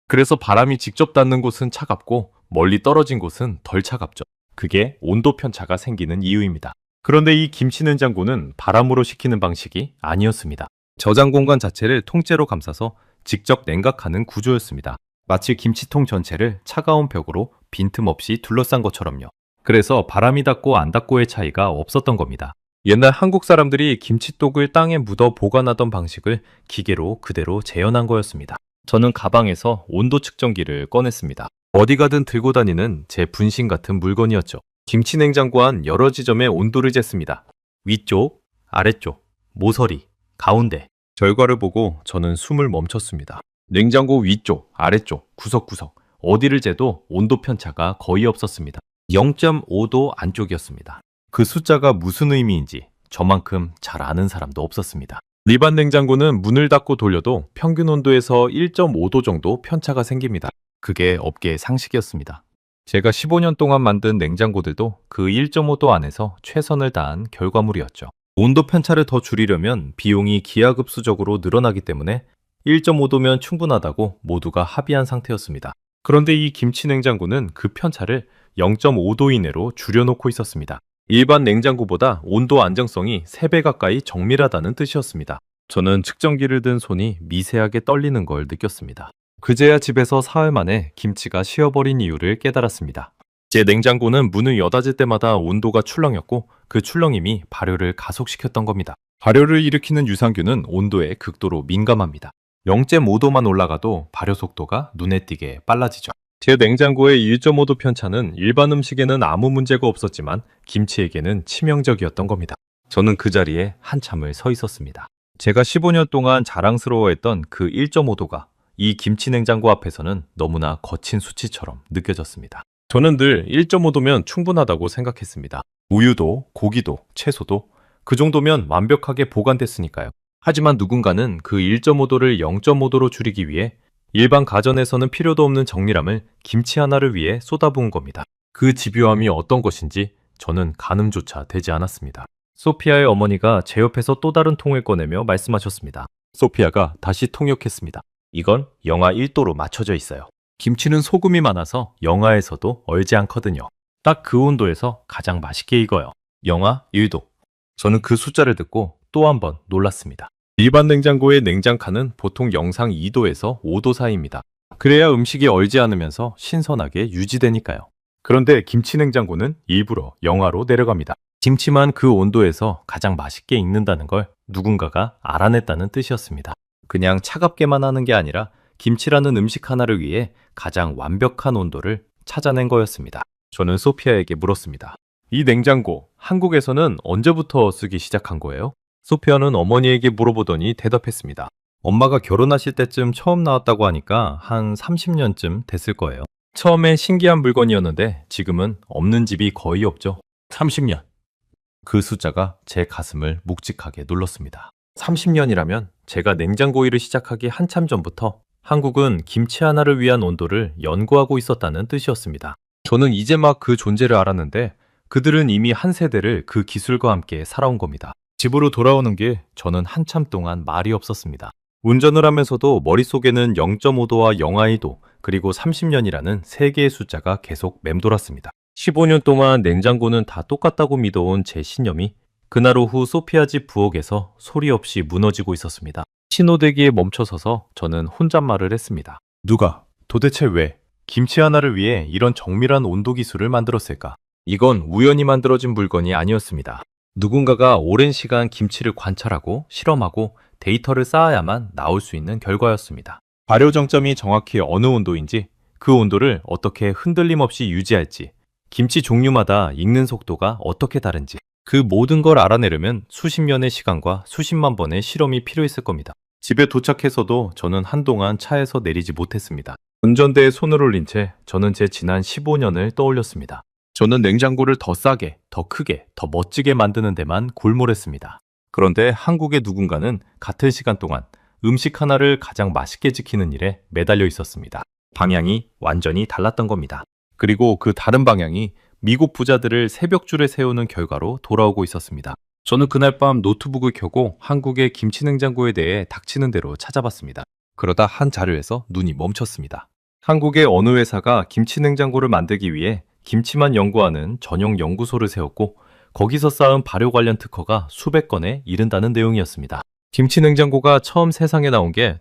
Speaker 1: 그래서 바람이 직접 닿는 곳은 차갑고 멀리 떨어진 곳은 덜 차갑죠. 그게 온도 편차가 생기는 이유입니다. 그런데 이 김치 냉장고는 바람으로 식히는 방식이 아니었습니다. 저장 공간 자체를 통째로 감싸서 직접 냉각하는 구조였습니다. 마치 김치통 전체를 차가운 벽으로 빈틈없이 둘러싼 것처럼요. 그래서 바람이 닿고 안 닿고의 차이가 없었던 겁니다. 옛날 한국 사람들이 김치독을 땅에 묻어 보관하던 방식을 기계로 그대로 재현한 거였습니다. 저는 가방에서 온도 측정기를 꺼냈습니다. 어디 가든 들고 다니는 제 분신 같은 물건이었죠. 김치 냉장고 안 여러 지점의 온도를 쟀습니다. 위쪽, 아래쪽, 모서리, 가운데. 결과를 보고 저는 숨을 멈췄습니다. 냉장고 위쪽, 아래쪽, 구석구석 어디를 재도 온도 편차가 거의 없었습니다. 0.5도 안쪽이었습니다. 그 숫자가 무슨 의미인지 저만큼 잘 아는 사람도 없었습니다. 일반 냉장고는 문을 닫고 돌려도 평균 온도에서 1.5도 정도 편차가 생깁니다. 그게 업계의 상식이었습니다. 제가 15년 동안 만든 냉장고들도 그 1.5도 안에서 최선을 다한 결과물이었죠. 온도 편차를 더 줄이려면 비용이 기하급수적으로 늘어나기 때문에 1.5도면 충분하다고 모두가 합의한 상태였습니다. 그런데 이 김치 냉장고는 그 편차를 0.5도 이내로 줄여놓고 있었습니다. 일반 냉장고보다 온도 안정성이 3배 가까이 정밀하다는 뜻이었습니다. 저는 측정기를 든 손이 미세하게 떨리는 걸 느꼈습니다. 그제야 집에서 사흘 만에 김치가 쉬어버린 이유를 깨달았습니다. 제 냉장고는 문을 여닫을 때마다 온도가 출렁였고 그 출렁임이 발효를 가속시켰던 겁니다. 발효를 일으키는 유산균은 온도에 극도로 민감합니다. 0.5도만 올라가도 발효 속도가 눈에 띄게 빨라지죠. 제 냉장고의 1.5도 편차는 일반 음식에는 아무 문제가 없었지만 김치에게는 치명적이었던 겁니다. 저는 그 자리에 한참을 서 있었습니다. 제가 15년 동안 자랑스러워했던 그 1.5도가 이 김치 냉장고 앞에서는 너무나 거친 수치처럼 느껴졌습니다. 저는 늘 1.5도면 충분하다고 생각했습니다. 우유도, 고기도, 채소도 그 정도면 완벽하게 보관됐으니까요. 하지만 누군가는 그 1.5도를 0.5도로 줄이기 위해 일반 가전에서는 필요도 없는 정밀함을 김치 하나를 위해 쏟아부은 겁니다. 그 집요함이 어떤 것인지 저는 가늠조차 되지 않았습니다. 소피아의 어머니가 제 옆에서 또 다른 통을 꺼내며 말씀하셨습니다. 소피아가 다시 통역했습니다. 이건 영하 1도로 맞춰져 있어요. 김치는 소금이 많아서 영하에서도 얼지 않거든요. 딱 그 온도에서 가장 맛있게 익어요. 영하 1도. 저는 그 숫자를 듣고 또 한 번 놀랐습니다. 일반 냉장고의 냉장칸은 보통 영상 2도에서 5도 사이입니다. 그래야 음식이 얼지 않으면서 신선하게 유지되니까요. 그런데 김치 냉장고는 일부러 영하로 내려갑니다. 김치만 그 온도에서 가장 맛있게 익는다는 걸 누군가가 알아냈다는 뜻이었습니다. 그냥 차갑게만 하는 게 아니라 김치라는 음식 하나를 위해 가장 완벽한 온도를 찾아낸 거였습니다. 저는 소피아에게 물었습니다. 이 냉장고, 한국에서는 언제부터 쓰기 시작한 거예요? 소피아는 어머니에게 물어보더니 대답했습니다. 엄마가 결혼하실 때쯤 처음 나왔다고 하니까 한 30년쯤 됐을 거예요. 처음에 신기한 물건이었는데 지금은 없는 집이 거의 없죠. 30년. 그 숫자가 제 가슴을 묵직하게 눌렀습니다. 30년이라면 제가 냉장고 일을 시작하기 한참 전부터 한국은 김치 하나를 위한 온도를 연구하고 있었다는 뜻이었습니다. 저는 이제 막 그 존재를 알았는데 그들은 이미 한 세대를 그 기술과 함께 살아온 겁니다. 집으로 돌아오는 길 저는 한참 동안 말이 없었습니다. 운전을 하면서도 머릿속에는 0.5도와 영하 2도 그리고 30년이라는 세 개의 숫자가 계속 맴돌았습니다. 15년 동안 냉장고는 다 똑같다고 믿어온 제 신념이 그날 오후 소피아 집 부엌에서 소리 없이 무너지고 있었습니다. 신호대기에 멈춰서서 저는 혼잣말을 했습니다. 누가, 도대체 왜 김치 하나를 위해 이런 정밀한 온도 기술을 만들었을까? 이건 우연히 만들어진 물건이 아니었습니다. 누군가가 오랜 시간 김치를 관찰하고 실험하고 데이터를 쌓아야만 나올 수 있는 결과였습니다. 발효 정점이 정확히 어느 온도인지, 그 온도를 어떻게 흔들림 없이 유지할지, 김치 종류마다 익는 속도가 어떻게 다른지, 그 모든 걸 알아내려면 수십 년의 시간과 수십만 번의 실험이 필요했을 겁니다. 집에 도착해서도 저는 한동안 차에서 내리지 못했습니다. 운전대에 손을 올린 채 저는 제 지난 15년을 떠올렸습니다. 저는 냉장고를 더 싸게, 더 크게, 더 멋지게 만드는 데만 골몰했습니다. 그런데 한국의 누군가는 같은 시간 동안 음식 하나를 가장 맛있게 지키는 일에 매달려 있었습니다. 방향이 완전히 달랐던 겁니다. 그리고 그 다른 방향이 미국 부자들을 새벽줄에 세우는 결과로 돌아오고 있었습니다. 저는 그날 밤 노트북을 켜고 한국의 김치 냉장고에 대해 닥치는 대로 찾아봤습니다. 그러다 한 자료에서 눈이 멈췄습니다. 한국의 어느 회사가 김치 냉장고를 만들기 위해 김치만 연구하는 전용 연구소를 세웠고 거기서 쌓은 발효 관련 특허가 수백 건에 이른다는 내용이었습니다. 김치 냉장고가 처음 세상에 나온 게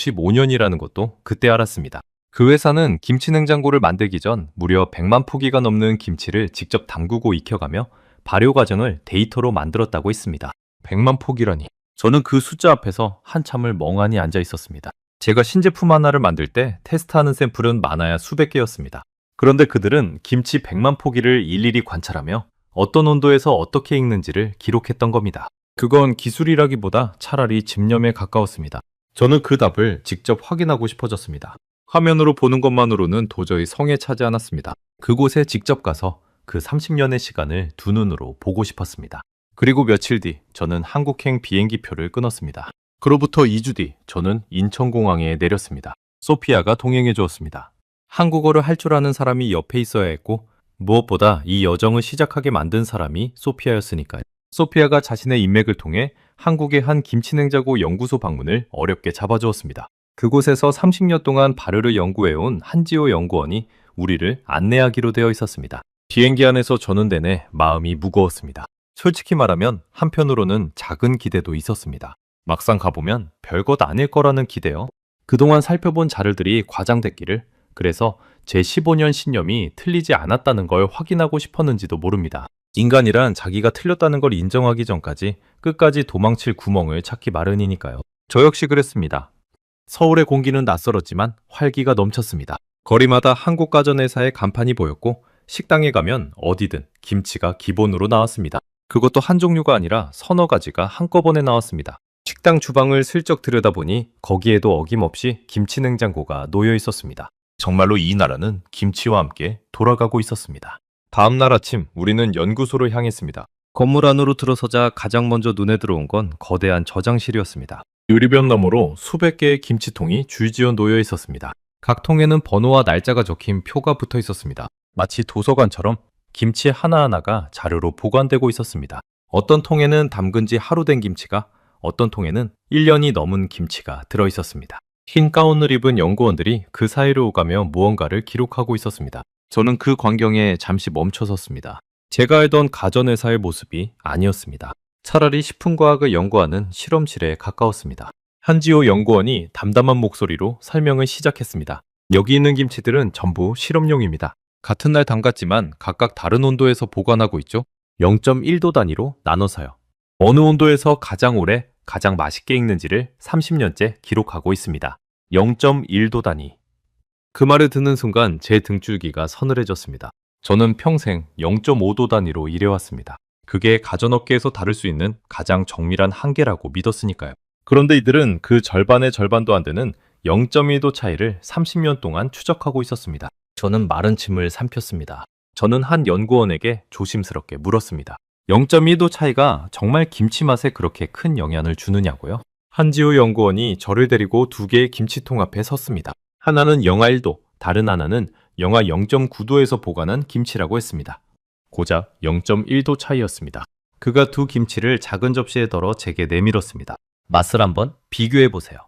Speaker 1: 1995년이라는 것도 그때 알았습니다. 그 회사는 김치 냉장고를 만들기 전 무려 100만 포기가 넘는 김치를 직접 담그고 익혀가며 발효 과정을 데이터로 만들었다고 했습니다. 100만 포기라니. 저는 그 숫자 앞에서 한참을 멍하니 앉아 있었습니다. 제가 신제품 하나를 만들 때 테스트하는 샘플은 많아야 수백 개였습니다. 그런데 그들은 김치 100만 포기를 일일이 관찰하며 어떤 온도에서 어떻게 익는지를 기록했던 겁니다. 그건 기술이라기보다 차라리 집념에 가까웠습니다. 저는 그 답을 직접 확인하고 싶어졌습니다. 화면으로 보는 것만으로는 도저히 성에 차지 않았습니다. 그곳에 직접 가서 그 30년의 시간을 두 눈으로 보고 싶었습니다. 그리고 며칠 뒤 저는 한국행 비행기표를 끊었습니다. 그로부터 2주 뒤 저는 인천공항에 내렸습니다. 소피아가 동행해 주었습니다. 한국어를 할 줄 아는 사람이 옆에 있어야 했고 무엇보다 이 여정을 시작하게 만든 사람이 소피아였으니까요. 소피아가 자신의 인맥을 통해 한국의 한 김치냉장고 연구소 방문을 어렵게 잡아주었습니다. 그곳에서 30년 동안 발효를 연구해온 한지호 연구원이 우리를 안내하기로 되어 있었습니다. 비행기 안에서 저는 내내 마음이 무거웠습니다. 솔직히 말하면 한편으로는 작은 기대도 있었습니다. 막상 가보면 별것 아닐 거라는 기대요. 그동안 살펴본 자료들이 과장됐기를, 그래서 제 15년 신념이 틀리지 않았다는 걸 확인하고 싶었는지도 모릅니다. 인간이란 자기가 틀렸다는 걸 인정하기 전까지 끝까지 도망칠 구멍을 찾기 마련이니까요. 저 역시 그랬습니다. 서울의 공기는 낯설었지만 활기가 넘쳤습니다. 거리마다 한국 가전 회사의 간판이 보였고 식당에 가면 어디든 김치가 기본으로 나왔습니다. 그것도 한 종류가 아니라 서너 가지가 한꺼번에 나왔습니다. 식당 주방을 슬쩍 들여다보니 거기에도 어김없이 김치 냉장고가 놓여 있었습니다. 정말로 이 나라는 김치와 함께 돌아가고 있었습니다. 다음 날 아침 우리는 연구소로 향했습니다. 건물 안으로 들어서자 가장 먼저 눈에 들어온 건 거대한 저장실이었습니다. 유리변 너머로 수백 개의 김치통이 줄지어 놓여 있었습니다. 각 통에는 번호와 날짜가 적힌 표가 붙어 있었습니다. 마치 도서관처럼 김치 하나하나가 자료로 보관되고 있었습니다. 어떤 통에는 담근 지 하루 된 김치가, 어떤 통에는 1년이 넘은 김치가 들어 있었습니다. 흰 가운을 입은 연구원들이 그 사이를 오가며 무언가를 기록하고 있었습니다. 저는 그 광경에 잠시 멈춰섰습니다. 제가 알던 가전회사의 모습이 아니었습니다. 차라리 식품과학을 연구하는 실험실에 가까웠습니다. 한지호 연구원이 담담한 목소리로 설명을 시작했습니다. 여기 있는 김치들은 전부 실험용입니다. 같은 날 담갔지만 각각 다른 온도에서 보관하고 있죠. 0.1도 단위로 나눠서요. 어느 온도에서 가장 오래, 가장 맛있게 익는지를 30년째 기록하고 있습니다. 0.1도 단위. 그 말을 듣는 순간 제 등줄기가 서늘해졌습니다. 저는 평생 0.5도 단위로 일해왔습니다. 그게 가전업계에서 다룰 수 있는 가장 정밀한 한계라고 믿었으니까요. 그런데 이들은 그 절반의 절반도 안 되는 0.1도 차이를 30년 동안 추적하고 있었습니다. 저는 마른 침을 삼켰습니다. 저는 한 연구원에게 조심스럽게 물었습니다. 0.2도 차이가 정말 김치 맛에 그렇게 큰 영향을 주느냐고요? 한지호 연구원이 저를 데리고 두 개의 김치통 앞에 섰습니다. 하나는 영하 1도, 다른 하나는 영하 0.9도에서 보관한 김치라고 했습니다. 고작 0.1도 차이였습니다. 그가 두 김치를 작은 접시에 덜어 제게 내밀었습니다. 맛을 한번 비교해보세요.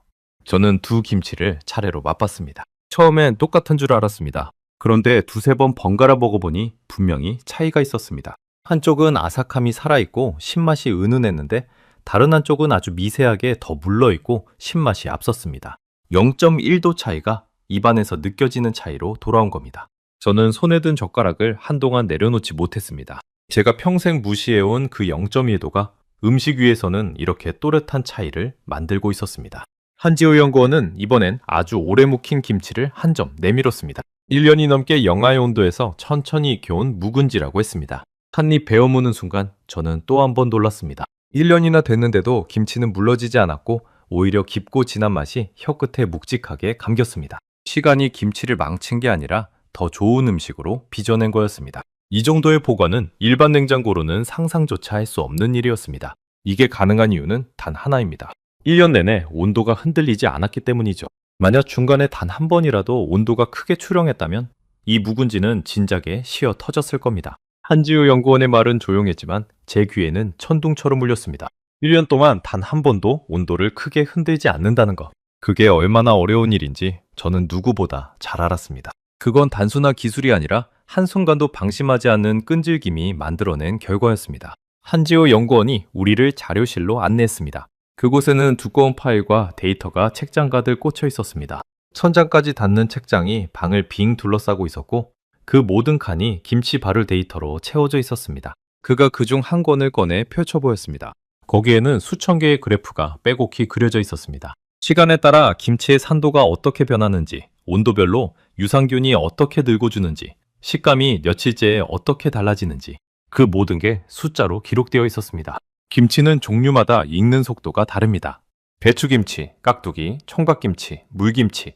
Speaker 1: 저는 두 김치를 차례로 맛봤습니다. 처음엔 똑같은 줄 알았습니다. 그런데 두세 번 번갈아 먹어보니 분명히 차이가 있었습니다. 한쪽은 아삭함이 살아있고 신맛이 은은했는데 다른 한쪽은 아주 미세하게 더 물러있고 신맛이 앞섰습니다. 0.1도 차이가 입안에서 느껴지는 차이로 돌아온 겁니다. 저는 손에 든 젓가락을 한동안 내려놓지 못했습니다. 제가 평생 무시해온 그 0.1도가 음식 위에서는 이렇게 또렷한 차이를 만들고 있었습니다. 한지호 연구원은 이번엔 아주 오래 묵힌 김치를 한 점 내밀었습니다. 1년이 넘게 영하의 온도에서 천천히 익혀온 묵은지라고 했습니다. 한 입 베어 무는 순간 저는 또 한 번 놀랐습니다. 1년이나 됐는데도 김치는 물러지지 않았고 오히려 깊고 진한 맛이 혀끝에 묵직하게 감겼습니다. 시간이 김치를 망친 게 아니라 더 좋은 음식으로 빚어낸 거였습니다. 이 정도의 보관은 일반 냉장고로는 상상조차 할 수 없는 일이었습니다. 이게 가능한 이유는 단 하나입니다. 1년 내내 온도가 흔들리지 않았기 때문이죠. 만약 중간에 단 한 번이라도 온도가 크게 추령했다면 이 묵은지는 진작에 쉬어 터졌을 겁니다. 한지우 연구원의 말은 조용했지만 제 귀에는 천둥처럼 울렸습니다. 1년 동안 단 한 번도 온도를 크게 흔들지 않는다는 것. 그게 얼마나 어려운 일인지 저는 누구보다 잘 알았습니다. 그건 단순한 기술이 아니라 한순간도 방심하지 않는 끈질김이 만들어낸 결과였습니다. 한지호 연구원이 우리를 자료실로 안내했습니다. 그곳에는 두꺼운 파일과 데이터가 책장 가득 꽂혀 있었습니다. 천장까지 닿는 책장이 방을 빙 둘러싸고 있었고 그 모든 칸이 김치 발효 데이터로 채워져 있었습니다. 그가 그중 한 권을 꺼내 펼쳐 보였습니다. 거기에는 수천 개의 그래프가 빼곡히 그려져 있었습니다. 시간에 따라 김치의 산도가 어떻게 변하는지, 온도별로 유산균이 어떻게 늙어주는지, 식감이 며칠째에 어떻게 달라지는지 그 모든 게 숫자로 기록되어 있었습니다. 김치는 종류마다 익는 속도가 다릅니다. 배추김치, 깍두기, 총각김치, 물김치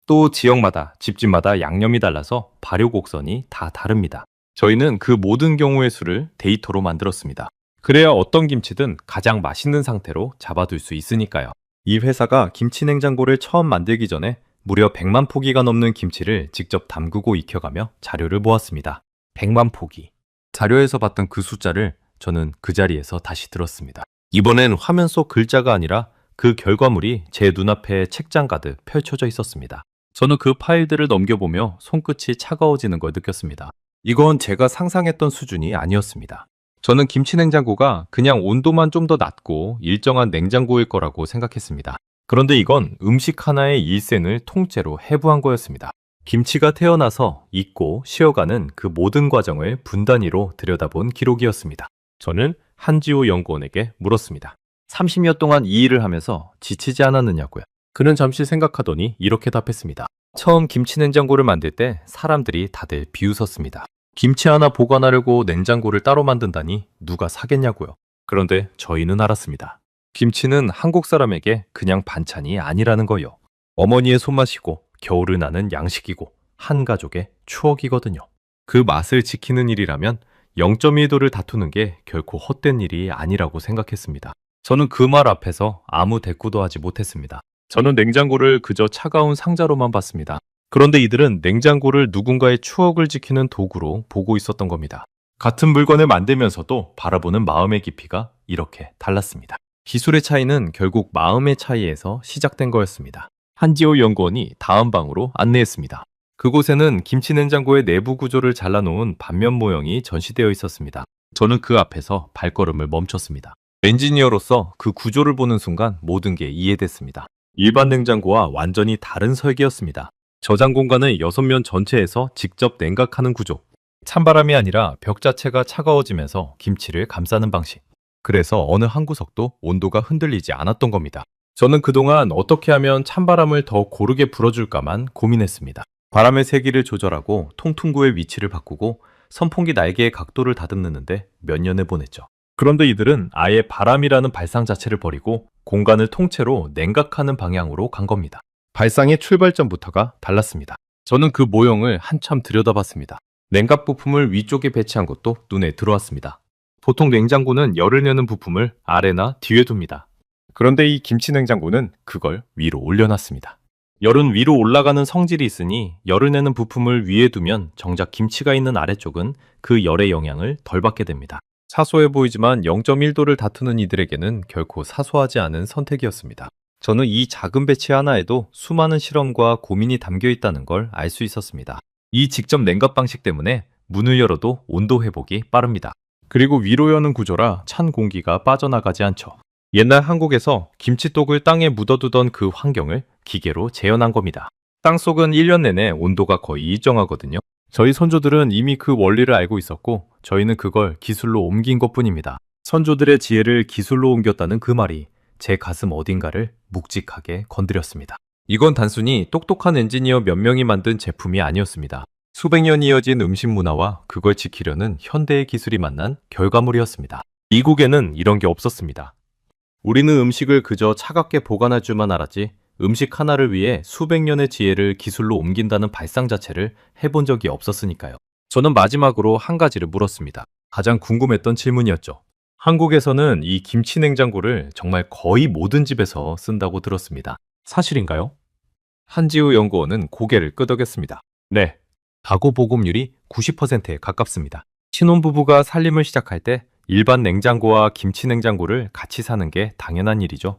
Speaker 1: 또 지역마다, 집집마다 양념이 달라서 발효 곡선이 다 다릅니다. 저희는 그 모든 경우의 수를 데이터로 만들었습니다. 그래야 어떤 김치든 가장 맛있는 상태로 잡아둘 수 있으니까요. 이 회사가 김치 냉장고를 처음 만들기 전에 무려 100만 포기가 넘는 김치를 직접 담그고 익혀가며 자료를 모았습니다. 100만 포기. 자료에서 봤던 그 숫자를 저는 그 자리에서 다시 들었습니다. 이번엔 화면 속 글자가 아니라 그 결과물이 제 눈앞에 책장 가득 펼쳐져 있었습니다. 저는 그 파일들을 넘겨보며 손끝이 차가워지는 걸 느꼈습니다. 이건 제가 상상했던 수준이 아니었습니다. 저는 김치 냉장고가 그냥 온도만 좀 더 낮고 일정한 냉장고일 거라고 생각했습니다. 그런데 이건 음식 하나의 일생을 통째로 해부한 거였습니다. 김치가 태어나서 익고 쉬어가는 그 모든 과정을 분단위로 들여다본 기록이었습니다. 저는 한지호 연구원에게 물었습니다. 30여 동안 이 일을 하면서 지치지 않았느냐고요. 그는 잠시 생각하더니 이렇게 답했습니다. 처음 김치냉장고를 만들 때 사람들이 다들 비웃었습니다. 김치 하나 보관하려고 냉장고를 따로 만든다니 누가 사겠냐고요. 그런데 저희는 알았습니다. 김치는 한국 사람에게 그냥 반찬이 아니라는 거요. 어머니의 손맛이고 겨울을 나는 양식이고 한 가족의 추억이거든요. 그 맛을 지키는 일이라면 0.1도를 다투는 게 결코 헛된 일이 아니라고 생각했습니다. 저는 그 말 앞에서 아무 대꾸도 하지 못했습니다. 저는 냉장고를 그저 차가운 상자로만 봤습니다. 그런데 이들은 냉장고를 누군가의 추억을 지키는 도구로 보고 있었던 겁니다. 같은 물건을 만들면서도 바라보는 마음의 깊이가 이렇게 달랐습니다. 기술의 차이는 결국 마음의 차이에서 시작된 거였습니다. 한지호 연구원이 다음 방으로 안내했습니다. 그곳에는 김치냉장고의 내부 구조를 잘라놓은 반면 모형이 전시되어 있었습니다. 저는 그 앞에서 발걸음을 멈췄습니다. 엔지니어로서 그 구조를 보는 순간 모든 게 이해됐습니다. 일반 냉장고와 완전히 다른 설계였습니다. 저장 공간을 6면 전체에서 직접 냉각하는 구조. 찬바람이 아니라 벽 자체가 차가워지면서 김치를 감싸는 방식. 그래서 어느 한 구석도 온도가 흔들리지 않았던 겁니다. 저는 그동안 어떻게 하면 찬바람을 더 고르게 불어줄까만 고민했습니다. 바람의 세기를 조절하고 통풍구의 위치를 바꾸고 선풍기 날개의 각도를 다듬는데 몇 년을 보냈죠. 그런데 이들은 아예 바람이라는 발상 자체를 버리고 공간을 통째로 냉각하는 방향으로 간 겁니다. 발상의 출발점부터가 달랐습니다. 저는 그 모형을 한참 들여다봤습니다. 냉각 부품을 위쪽에 배치한 것도 눈에 들어왔습니다. 보통 냉장고는 열을 내는 부품을 아래나 뒤에 둡니다. 그런데 이 김치냉장고는 그걸 위로 올려놨습니다. 열은 위로 올라가는 성질이 있으니 열을 내는 부품을 위에 두면 정작 김치가 있는 아래쪽은 그 열의 영향을 덜 받게 됩니다. 사소해 보이지만 0.1도를 다투는 이들에게는 결코 사소하지 않은 선택이었습니다. 저는 이 작은 배치 하나에도 수많은 실험과 고민이 담겨 있다는 걸 알 수 있었습니다. 이 직접 냉각 방식 때문에 문을 열어도 온도 회복이 빠릅니다. 그리고 위로 여는 구조라 찬 공기가 빠져나가지 않죠. 옛날 한국에서 김치독을 땅에 묻어두던 그 환경을 기계로 재현한 겁니다. 땅속은 1년 내내 온도가 거의 일정하거든요. 저희 선조들은 이미 그 원리를 알고 있었고 저희는 그걸 기술로 옮긴 것뿐입니다. 선조들의 지혜를 기술로 옮겼다는 그 말이 제 가슴 어딘가를 묵직하게 건드렸습니다. 이건 단순히 똑똑한 엔지니어 몇 명이 만든 제품이 아니었습니다. 수백 년 이어진 음식 문화와 그걸 지키려는 현대의 기술이 만난 결과물이었습니다. 미국에는 이런 게 없었습니다. 우리는 음식을 그저 차갑게 보관할 줄만 알았지 음식 하나를 위해 수백 년의 지혜를 기술로 옮긴다는 발상 자체를 해본 적이 없었으니까요. 저는 마지막으로 한 가지를 물었습니다. 가장 궁금했던 질문이었죠. 한국에서는 이 김치 냉장고를 정말 거의 모든 집에서 쓴다고 들었습니다. 사실인가요? 한지우 연구원은 고개를 끄덕였습니다. 네, 가구 보급률이 90%에 가깝습니다. 신혼부부가 살림을 시작할 때 일반 냉장고와 김치 냉장고를 같이 사는 게 당연한 일이죠.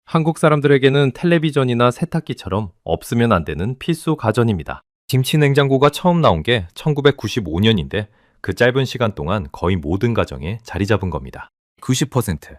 Speaker 1: 한국 사람들에게는 텔레비전이나 세탁기처럼 없으면 안 되는 필수 가전입니다. 김치 냉장고가 처음 나온 게 1995년인데 그 짧은 시간 동안 거의 모든 가정에 자리 잡은 겁니다. 90%.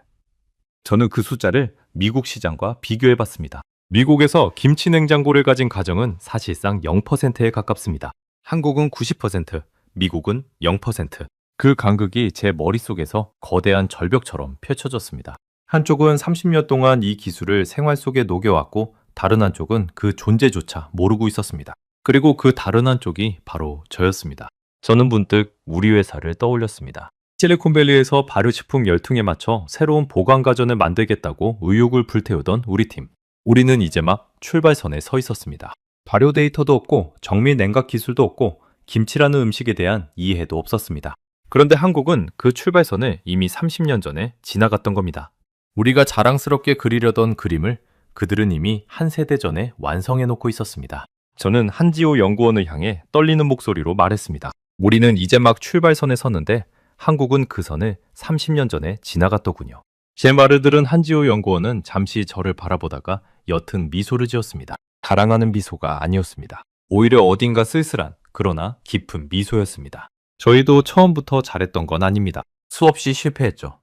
Speaker 1: 저는 그 숫자를 미국 시장과 비교해 봤습니다. 미국에서 김치 냉장고를 가진 가정은 사실상 0%에 가깝습니다. 한국은 90%, 미국은 0%. 그 간극이 제 머릿속에서 거대한 절벽처럼 펼쳐졌습니다. 한쪽은 30년 동안 이 기술을 생활 속에 녹여왔고 다른 한쪽은 그 존재조차 모르고 있었습니다. 그리고 그 다른 한쪽이 바로 저였습니다. 저는 문득 우리 회사를 떠올렸습니다. 실리콘밸리에서 발효식품 열풍에 맞춰 새로운 보관 가전을 만들겠다고 의욕을 불태우던 우리 팀. 우리는 이제 막 출발선에 서 있었습니다. 발효 데이터도 없고 정밀 냉각 기술도 없고 김치라는 음식에 대한 이해도 없었습니다. 그런데 한국은 그 출발선을 이미 30년 전에 지나갔던 겁니다. 우리가 자랑스럽게 그리려던 그림을 그들은 이미 한 세대 전에 완성해 놓고 있었습니다. 저는 한지호 연구원을 향해 떨리는 목소리로 말했습니다. 우리는 이제 막 출발선에 섰는데 한국은 그 선을 30년 전에 지나갔더군요. 제 말을 들은 한지호 연구원은 잠시 저를 바라보다가 옅은 미소를 지었습니다. 자랑하는 미소가 아니었습니다. 오히려 어딘가 쓸쓸한 그러나 깊은 미소였습니다. 저희도 처음부터 잘했던 건 아닙니다. 수없이 실패했죠.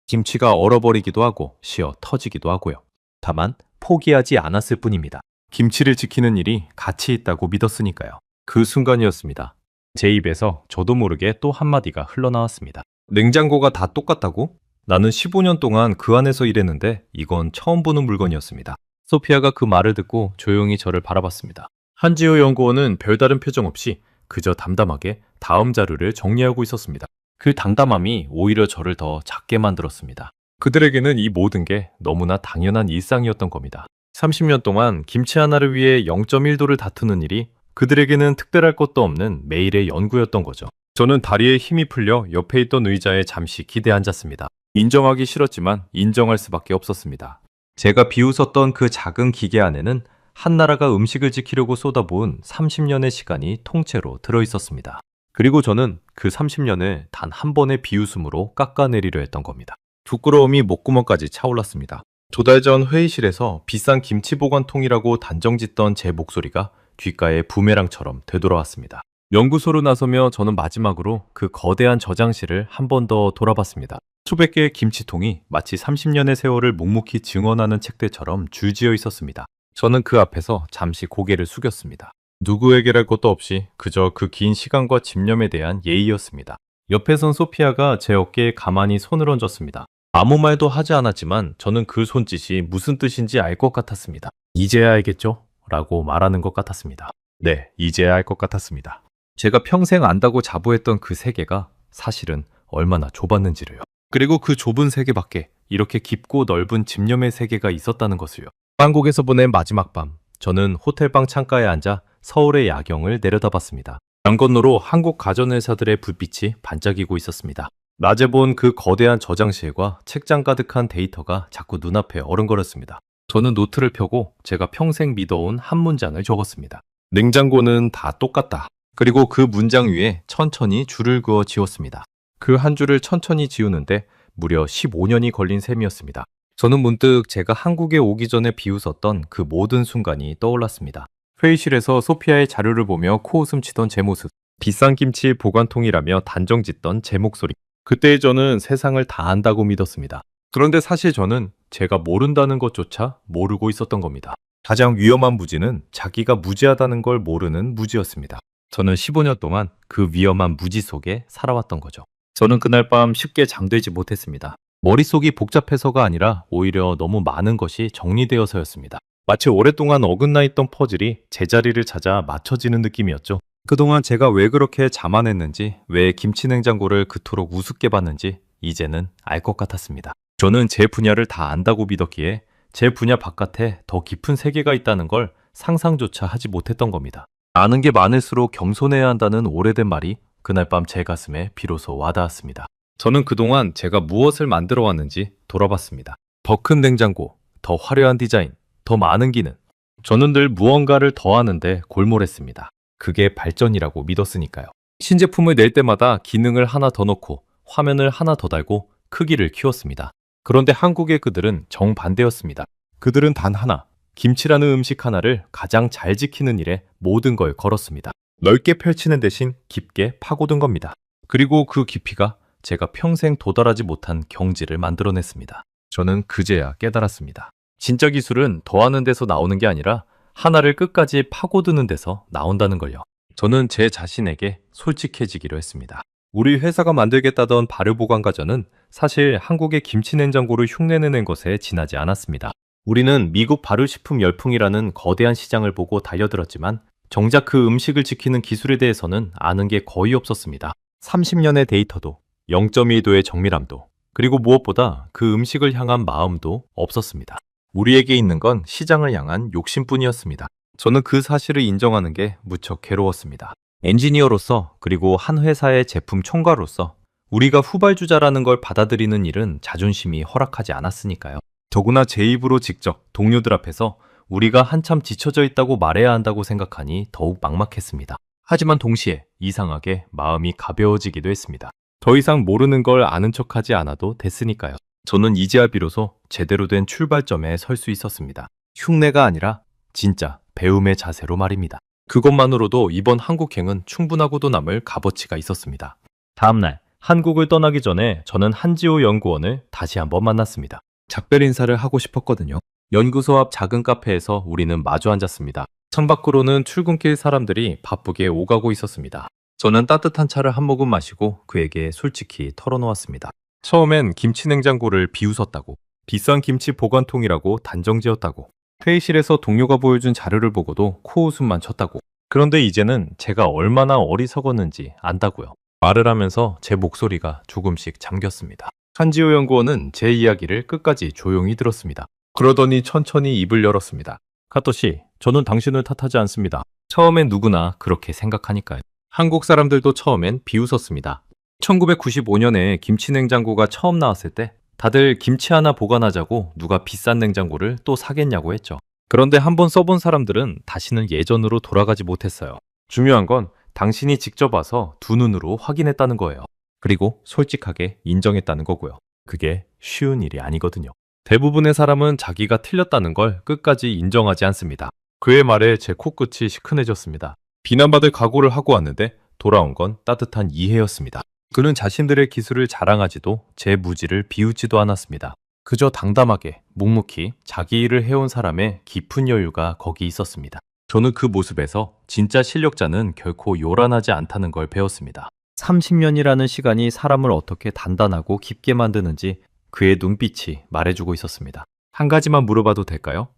Speaker 1: 김치가 얼어버리기도 하고 쉬어 터지기도 하고요. 다만 포기하지 않았을 뿐입니다. 김치를 지키는 일이 가치 있다고 믿었으니까요. 그 순간이었습니다. 제 입에서 저도 모르게 또 한마디가 흘러나왔습니다. 냉장고가 다 똑같다고? 나는 15년 동안 그 안에서 일했는데 이건 처음 보는 물건이었습니다. 소피아가 그 말을 듣고 조용히 저를 바라봤습니다. 한지호 연구원은 별다른 표정 없이 그저 담담하게 다음 자료를 정리하고 있었습니다. 그 담담함이 오히려 저를 더 작게 만들었습니다. 그들에게는 이 모든 게 너무나 당연한 일상이었던 겁니다. 30년 동안 김치 하나를 위해 0.1도를 다투는 일이 그들에게는 특별할 것도 없는 매일의 연구였던 거죠. 저는 다리에 힘이 풀려 옆에 있던 의자에 잠시 기대 앉았습니다. 인정하기 싫었지만 인정할 수밖에 없었습니다. 제가 비웃었던 그 작은 기계 안에는 한 나라가 음식을 지키려고 쏟아부은 30년의 시간이 통째로 들어있었습니다. 그리고 저는 그 30년을 단 한 번의 비웃음으로 깎아내리려 했던 겁니다. 부끄러움이 목구멍까지 차올랐습니다. 2달 전 회의실에서 비싼 김치 보관통이라고 단정짓던 제 목소리가 귓가에 부메랑처럼 되돌아왔습니다. 연구소로 나서며 저는 마지막으로 그 거대한 저장실을 한 번 더 돌아봤습니다. 수백 개의 김치통이 마치 30년의 세월을 묵묵히 증언하는 책들처럼 줄지어 있었습니다. 저는 그 앞에서 잠시 고개를 숙였습니다. 누구에게랄 것도 없이 그저 그 긴 시간과 집념에 대한 예의였습니다. 옆에 선 소피아가 제 어깨에 가만히 손을 얹었습니다. 아무 말도 하지 않았지만 저는 그 손짓이 무슨 뜻인지 알 것 같았습니다. 이제야 알겠죠? 라고 말하는 것 같았습니다. 네, 이제야 알 것 같았습니다. 제가 평생 안다고 자부했던 그 세계가 사실은 얼마나 좁았는지를요. 그리고 그 좁은 세계 밖에 이렇게 깊고 넓은 집념의 세계가 있었다는 것을요. 한국에서 보낸 마지막 밤, 저는 호텔방 창가에 앉아 서울의 야경을 내려다봤습니다. 강 건너로 한국 가전회사들의 불빛이 반짝이고 있었습니다. 낮에 본 그 거대한 저장실과 책장 가득한 데이터가 자꾸 눈앞에 어른거렸습니다. 저는 노트를 펴고 제가 평생 믿어온 한 문장을 적었습니다. 냉장고는 다 똑같다. 그리고 그 문장 위에 천천히 줄을 그어 지웠습니다. 그 한 줄을 천천히 지우는데 무려 15년이 걸린 셈이었습니다. 저는 문득 제가 한국에 오기 전에 비웃었던 그 모든 순간이 떠올랐습니다. 회의실에서 소피아의 자료를 보며 코웃음 치던 제 모습, 비싼 김치 보관통이라며 단정짓던 제 목소리. 그때의 저는 세상을 다 안다고 믿었습니다. 그런데 사실 저는 제가 모른다는 것조차 모르고 있었던 겁니다. 가장 위험한 무지는 자기가 무지하다는 걸 모르는 무지였습니다. 저는 15년 동안 그 위험한 무지 속에 살아왔던 거죠. 저는 그날 밤 쉽게 잠들지 못했습니다. 머릿속이 복잡해서가 아니라 오히려 너무 많은 것이 정리되어서였습니다. 마치 오랫동안 어긋나 있던 퍼즐이 제자리를 찾아 맞춰지는 느낌이었죠. 그동안 제가 왜 그렇게 자만했는지, 왜 김치냉장고를 그토록 우습게 봤는지 이제는 알 것 같았습니다. 저는 제 분야를 다 안다고 믿었기에 제 분야 바깥에 더 깊은 세계가 있다는 걸 상상조차 하지 못했던 겁니다. 아는 게 많을수록 겸손해야 한다는 오래된 말이 그날 밤 제 가슴에 비로소 와닿았습니다. 저는 그동안 제가 무엇을 만들어 왔는지 돌아봤습니다. 더 큰 냉장고, 더 화려한 디자인, 더 많은 기능. 저는 늘 무언가를 더 하는데 골몰했습니다. 그게 발전이라고 믿었으니까요. 신제품을 낼 때마다 기능을 하나 더 넣고 화면을 하나 더 달고 크기를 키웠습니다. 그런데 한국의 그들은 정반대였습니다. 그들은 단 하나, 김치라는 음식 하나를 가장 잘 지키는 일에 모든 걸 걸었습니다. 넓게 펼치는 대신 깊게 파고든 겁니다. 그리고 그 깊이가 제가 평생 도달하지 못한 경지를 만들어냈습니다. 저는 그제야 깨달았습니다. 진짜 기술은 더하는 데서 나오는 게 아니라 하나를 끝까지 파고드는 데서 나온다는 걸요. 저는 제 자신에게 솔직해지기로 했습니다. 우리 회사가 만들겠다던 발효보관 가전은 사실 한국의 김치냉장고를 흉내내는 것에 지나지 않았습니다. 우리는 미국 발효식품 열풍이라는 거대한 시장을 보고 달려들었지만 정작 그 음식을 지키는 기술에 대해서는 아는 게 거의 없었습니다. 30년의 데이터도, 0.1도의 정밀함도, 그리고 무엇보다 그 음식을 향한 마음도 없었습니다. 우리에게 있는 건 시장을 향한 욕심뿐이었습니다. 저는 그 사실을 인정하는 게 무척 괴로웠습니다. 엔지니어로서 그리고 한 회사의 제품 총괄로서 우리가 후발주자라는 걸 받아들이는 일은 자존심이 허락하지 않았으니까요. 더구나 제 입으로 직접 동료들 앞에서 우리가 한참 지쳐져 있다고 말해야 한다고 생각하니 더욱 막막했습니다. 하지만 동시에 이상하게 마음이 가벼워지기도 했습니다. 더 이상 모르는 걸 아는 척하지 않아도 됐으니까요. 저는 이제야 비로소 제대로 된 출발점에 설 수 있었습니다. 흉내가 아니라 진짜 배움의 자세로 말입니다. 그것만으로도 이번 한국행은 충분하고도 남을 값어치가 있었습니다. 다음날 한국을 떠나기 전에 저는 한지호 연구원을 다시 한번 만났습니다. 작별 인사를 하고 싶었거든요. 연구소 앞 작은 카페에서 우리는 마주 앉았습니다. 창밖으로는 출근길 사람들이 바쁘게 오가고 있었습니다. 저는 따뜻한 차를 한 모금 마시고 그에게 솔직히 털어놓았습니다. 처음엔 김치 냉장고를 비웃었다고, 비싼 김치 보관통이라고 단정지었다고, 회의실에서 동료가 보여준 자료를 보고도 코웃음만 쳤다고. 그런데 이제는 제가 얼마나 어리석었는지 안다고요. 말을 하면서 제 목소리가 조금씩 잠겼습니다. 한지호 연구원은 제 이야기를 끝까지 조용히 들었습니다. 그러더니 천천히 입을 열었습니다. 카토 씨, 저는 당신을 탓하지 않습니다. 처음엔 누구나 그렇게 생각하니까요. 한국 사람들도 처음엔 비웃었습니다. 1995년에 김치 냉장고가 처음 나왔을 때 다들 김치 하나 보관하자고 누가 비싼 냉장고를 또 사겠냐고 했죠. 그런데 한번 써본 사람들은 다시는 예전으로 돌아가지 못했어요. 중요한 건 당신이 직접 와서 두 눈으로 확인했다는 거예요. 그리고 솔직하게 인정했다는 거고요. 그게 쉬운 일이 아니거든요. 대부분의 사람은 자기가 틀렸다는 걸 끝까지 인정하지 않습니다. 그의 말에 제 코끝이 시큰해졌습니다. 비난받을 각오를 하고 왔는데 돌아온 건 따뜻한 이해였습니다. 그는 자신들의 기술을 자랑하지도 제 무지를 비웃지도 않았습니다. 그저 당담하게 묵묵히 자기 일을 해온 사람의 깊은 여유가 거기 있었습니다. 저는 그 모습에서 진짜 실력자는 결코 요란하지 않다는 걸 배웠습니다. 30년이라는 시간이 사람을 어떻게 단단하고 깊게 만드는지 그의 눈빛이 말해주고 있었습니다. 한 가지만 물어봐도 될까요?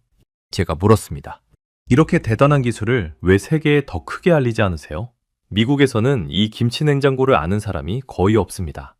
Speaker 1: 제가 물었습니다. 이렇게 대단한 기술을 왜 세계에 더 크게 알리지 않으세요? 미국에서는 이 김치 냉장고를 아는 사람이 거의 없습니다.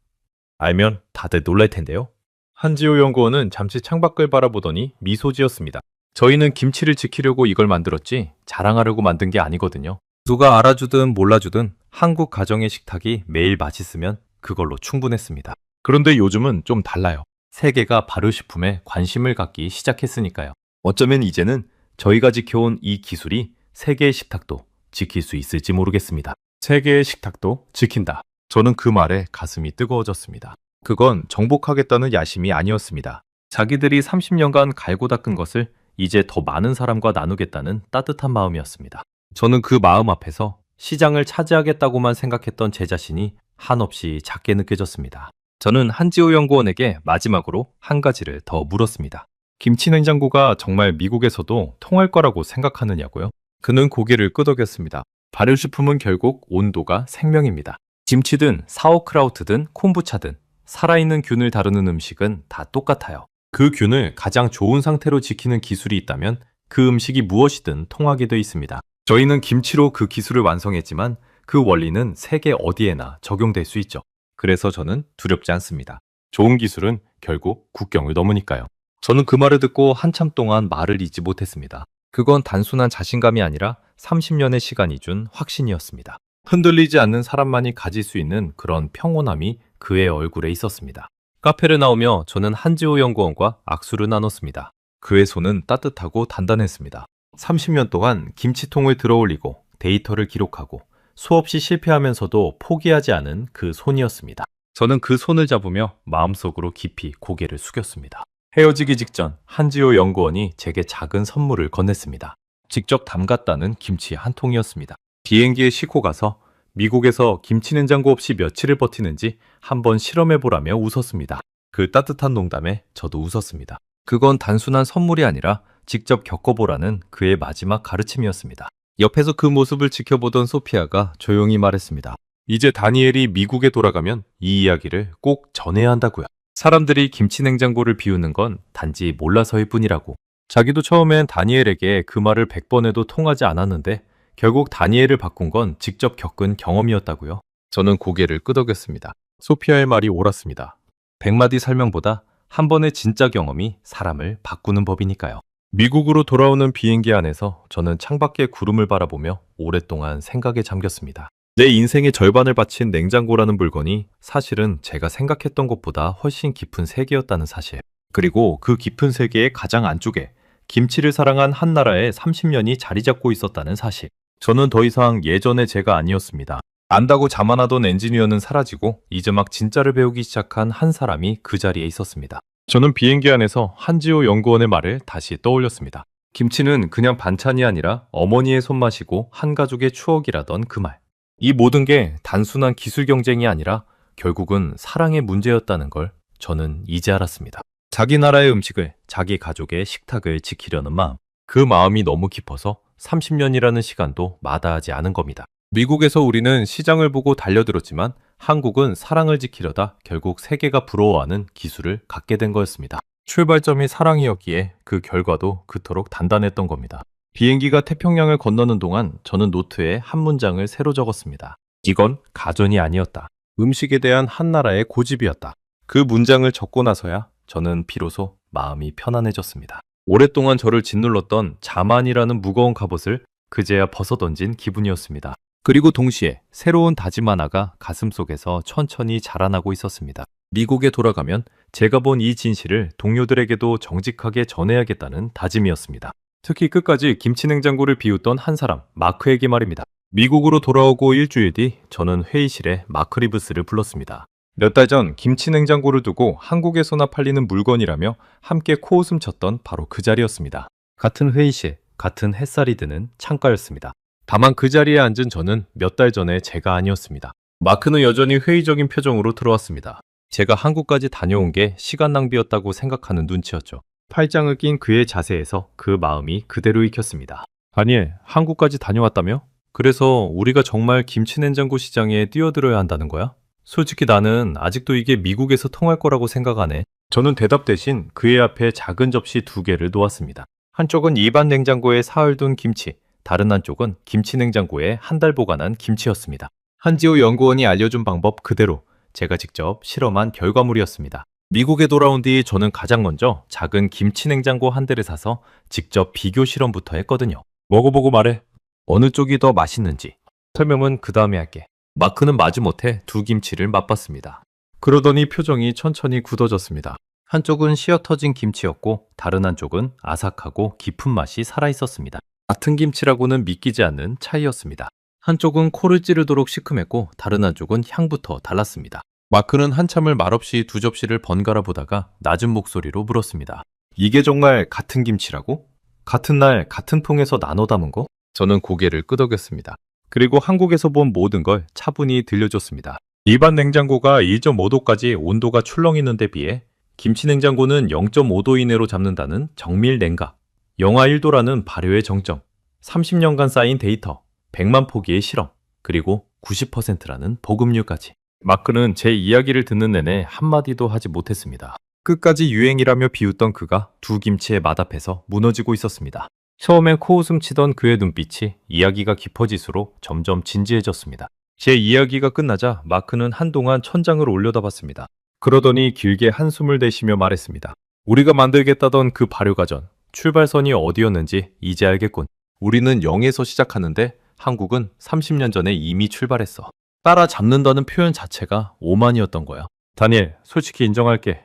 Speaker 1: 알면 다들 놀랄 텐데요. 한지호 연구원은 잠시 창밖을 바라보더니 미소 지었습니다. 저희는 김치를 지키려고 이걸 만들었지 자랑하려고 만든 게 아니거든요. 누가 알아주든 몰라주든 한국 가정의 식탁이 매일 맛있으면 그걸로 충분했습니다. 그런데 요즘은 좀 달라요. 세계가 발효식품에 관심을 갖기 시작했으니까요. 어쩌면 이제는 저희가 지켜온 이 기술이 세계의 식탁도 지킬 수 있을지 모르겠습니다. 세계의 식탁도 지킨다. 저는 그 말에 가슴이 뜨거워졌습니다. 그건 정복하겠다는 야심이 아니었습니다. 자기들이 30년간 갈고 닦은 것을 이제 더 많은 사람과 나누겠다는 따뜻한 마음이었습니다. 저는 그 마음 앞에서 시장을 차지하겠다고만 생각했던 제 자신이 한없이 작게 느껴졌습니다. 저는 한지호 연구원에게 마지막으로 한 가지를 더 물었습니다. 김치 냉장고가 정말 미국에서도 통할 거라고 생각하느냐고요? 그는 고개를 끄덕였습니다. 발효식품은 결국 온도가 생명입니다. 김치든 사워크라우트든 콤부차든 살아있는 균을 다루는 음식은 다 똑같아요. 그 균을 가장 좋은 상태로 지키는 기술이 있다면 그 음식이 무엇이든 통하게 돼 있습니다. 저희는 김치로 그 기술을 완성했지만 그 원리는 세계 어디에나 적용될 수 있죠. 그래서 저는 두렵지 않습니다. 좋은 기술은 결국 국경을 넘으니까요. 저는 그 말을 듣고 한참 동안 말을 잇지 못했습니다. 그건 단순한 자신감이 아니라 30년의 시간이 준 확신이었습니다. 흔들리지 않는 사람만이 가질 수 있는 그런 평온함이 그의 얼굴에 있었습니다. 카페를 나오며 저는 한지호 연구원과 악수를 나눴습니다. 그의 손은 따뜻하고 단단했습니다. 30년 동안 김치통을 들어올리고 데이터를 기록하고 수없이 실패하면서도 포기하지 않은 그 손이었습니다. 저는 그 손을 잡으며 마음속으로 깊이 고개를 숙였습니다. 헤어지기 직전 한지호 연구원이 제게 작은 선물을 건넸습니다. 직접 담갔다는 김치 한 통이었습니다. 비행기에 싣고 가서 미국에서 김치 냉장고 없이 며칠을 버티는지 한번 실험해보라며 웃었습니다. 그 따뜻한 농담에 저도 웃었습니다. 그건 단순한 선물이 아니라 직접 겪어보라는 그의 마지막 가르침이었습니다. 옆에서 그 모습을 지켜보던 소피아가 조용히 말했습니다. 이제 다니엘이 미국에 돌아가면 이 이야기를 꼭 전해야 한다고요. 사람들이 김치 냉장고를 비우는 건 단지 몰라서일 뿐이라고. 자기도 처음엔 다니엘에게 그 말을 100번 해도 통하지 않았는데 결국 다니엘을 바꾼 건 직접 겪은 경험이었다고요. 저는 고개를 끄덕였습니다. 소피아의 말이 옳았습니다. 100마디 설명보다 한 번의 진짜 경험이 사람을 바꾸는 법이니까요. 미국으로 돌아오는 비행기 안에서 저는 창밖의 구름을 바라보며 오랫동안 생각에 잠겼습니다. 내 인생의 절반을 바친 냉장고라는 물건이 사실은 제가 생각했던 것보다 훨씬 깊은 세계였다는 사실. 그리고 그 깊은 세계의 가장 안쪽에 김치를 사랑한 한 나라의 30년이 자리 잡고 있었다는 사실. 저는 더 이상 예전의 제가 아니었습니다. 안다고 자만하던 엔지니어는 사라지고 이제 막 진짜를 배우기 시작한 한 사람이 그 자리에 있었습니다. 저는 비행기 안에서 한지호 연구원의 말을 다시 떠올렸습니다. 김치는 그냥 반찬이 아니라 어머니의 손맛이고 한 가족의 추억이라던 그 말. 이 모든 게 단순한 기술 경쟁이 아니라 결국은 사랑의 문제였다는 걸 저는 이제 알았습니다. 자기 나라의 음식을, 자기 가족의 식탁을 지키려는 마음. 그 마음이 너무 깊어서 30년이라는 시간도 마다하지 않은 겁니다. 미국에서 우리는 시장을 보고 달려들었지만 한국은 사랑을 지키려다 결국 세계가 부러워하는 기술을 갖게 된 거였습니다. 출발점이 사랑이었기에 그 결과도 그토록 단단했던 겁니다. 비행기가 태평양을 건너는 동안 저는 노트에 한 문장을 새로 적었습니다. 이건 가전이 아니었다. 음식에 대한 한 나라의 고집이었다. 그 문장을 적고 나서야 저는 비로소 마음이 편안해졌습니다. 오랫동안 저를 짓눌렀던 자만이라는 무거운 갑옷을 그제야 벗어던진 기분이었습니다. 그리고 동시에 새로운 다짐 하나가 가슴속에서 천천히 자라나고 있었습니다. 미국에 돌아가면 제가 본 이 진실을 동료들에게도 정직하게 전해야겠다는 다짐이었습니다. 특히 끝까지 김치냉장고를 비웃던 한 사람, 마크에게 말입니다. 미국으로 돌아오고 일주일 뒤 저는 회의실에 마크 리브스를 불렀습니다. 몇 달 전 김치냉장고를 두고 한국에서나 팔리는 물건이라며 함께 코웃음 쳤던 바로 그 자리였습니다. 같은 회의실, 같은 햇살이 드는 창가였습니다. 다만 그 자리에 앉은 저는 몇 달 전에 제가 아니었습니다. 마크는 여전히 회의적인 표정으로 들어왔습니다. 제가 한국까지 다녀온 게 시간 낭비였다고 생각하는 눈치였죠. 팔짱을 낀 그의 자세에서 그 마음이 그대로 익혔습니다. 다니엘, 한국까지 다녀왔다며? 그래서 우리가 정말 김치냉장고 시장에 뛰어들어야 한다는 거야? 솔직히 나는 아직도 이게 미국에서 통할 거라고 생각하네. 저는 대답 대신 그의 앞에 작은 접시 2개를 놓았습니다. 한쪽은 일반 냉장고에 사흘 둔 김치, 다른 한쪽은 김치냉장고에 한 달 보관한 김치였습니다. 한지호 연구원이 알려준 방법 그대로 제가 직접 실험한 결과물이었습니다. 미국에 돌아온 뒤 저는 가장 먼저 작은 김치냉장고 한 대를 사서 직접 비교 실험부터 했거든요. 먹어보고 말해. 어느 쪽이 더 맛있는지. 설명은 그 다음에 할게. 마크는 마지못해 두 김치를 맛봤습니다. 그러더니 표정이 천천히 굳어졌습니다. 한쪽은 씨어터진 김치였고 다른 한쪽은 아삭하고 깊은 맛이 살아있었습니다. 같은 김치라고는 믿기지 않는 차이였습니다. 한쪽은 코를 찌르도록 시큼했고 다른 한쪽은 향부터 달랐습니다. 마크는 한참을 말없이 두 접시를 번갈아 보다가 낮은 목소리로 물었습니다. 이게 정말 같은 김치라고? 같은 날 같은 통에서 나눠 담은 거? 저는 고개를 끄덕였습니다. 그리고 한국에서 본 모든 걸 차분히 들려줬습니다. 일반 냉장고가 1.5도까지 온도가 출렁이는 데 비해 김치냉장고는 0.5도 이내로 잡는다는 정밀 냉각, 영하 1도라는 발효의 정점, 30년간 쌓인 데이터, 100만 포기의 실험, 그리고 90%라는 보급률까지. 마크는 제 이야기를 듣는 내내 한마디도 하지 못했습니다. 끝까지 유행이라며 비웃던 그가 두 김치의 맛 앞에서 무너지고 있었습니다. 처음엔 코웃음 치던 그의 눈빛이 이야기가 깊어질수록 점점 진지해졌습니다. 제 이야기가 끝나자 마크는 한동안 천장을 올려다봤습니다. 그러더니 길게 한숨을 내쉬며 말했습니다. 우리가 만들겠다던 그 발효가전, 출발선이 어디였는지 이제 알겠군. 우리는 0에서 시작하는데 한국은 30년 전에 이미 출발했어. 따라잡는다는 표현 자체가 오만이었던 거야. 다니엘, 솔직히 인정할게.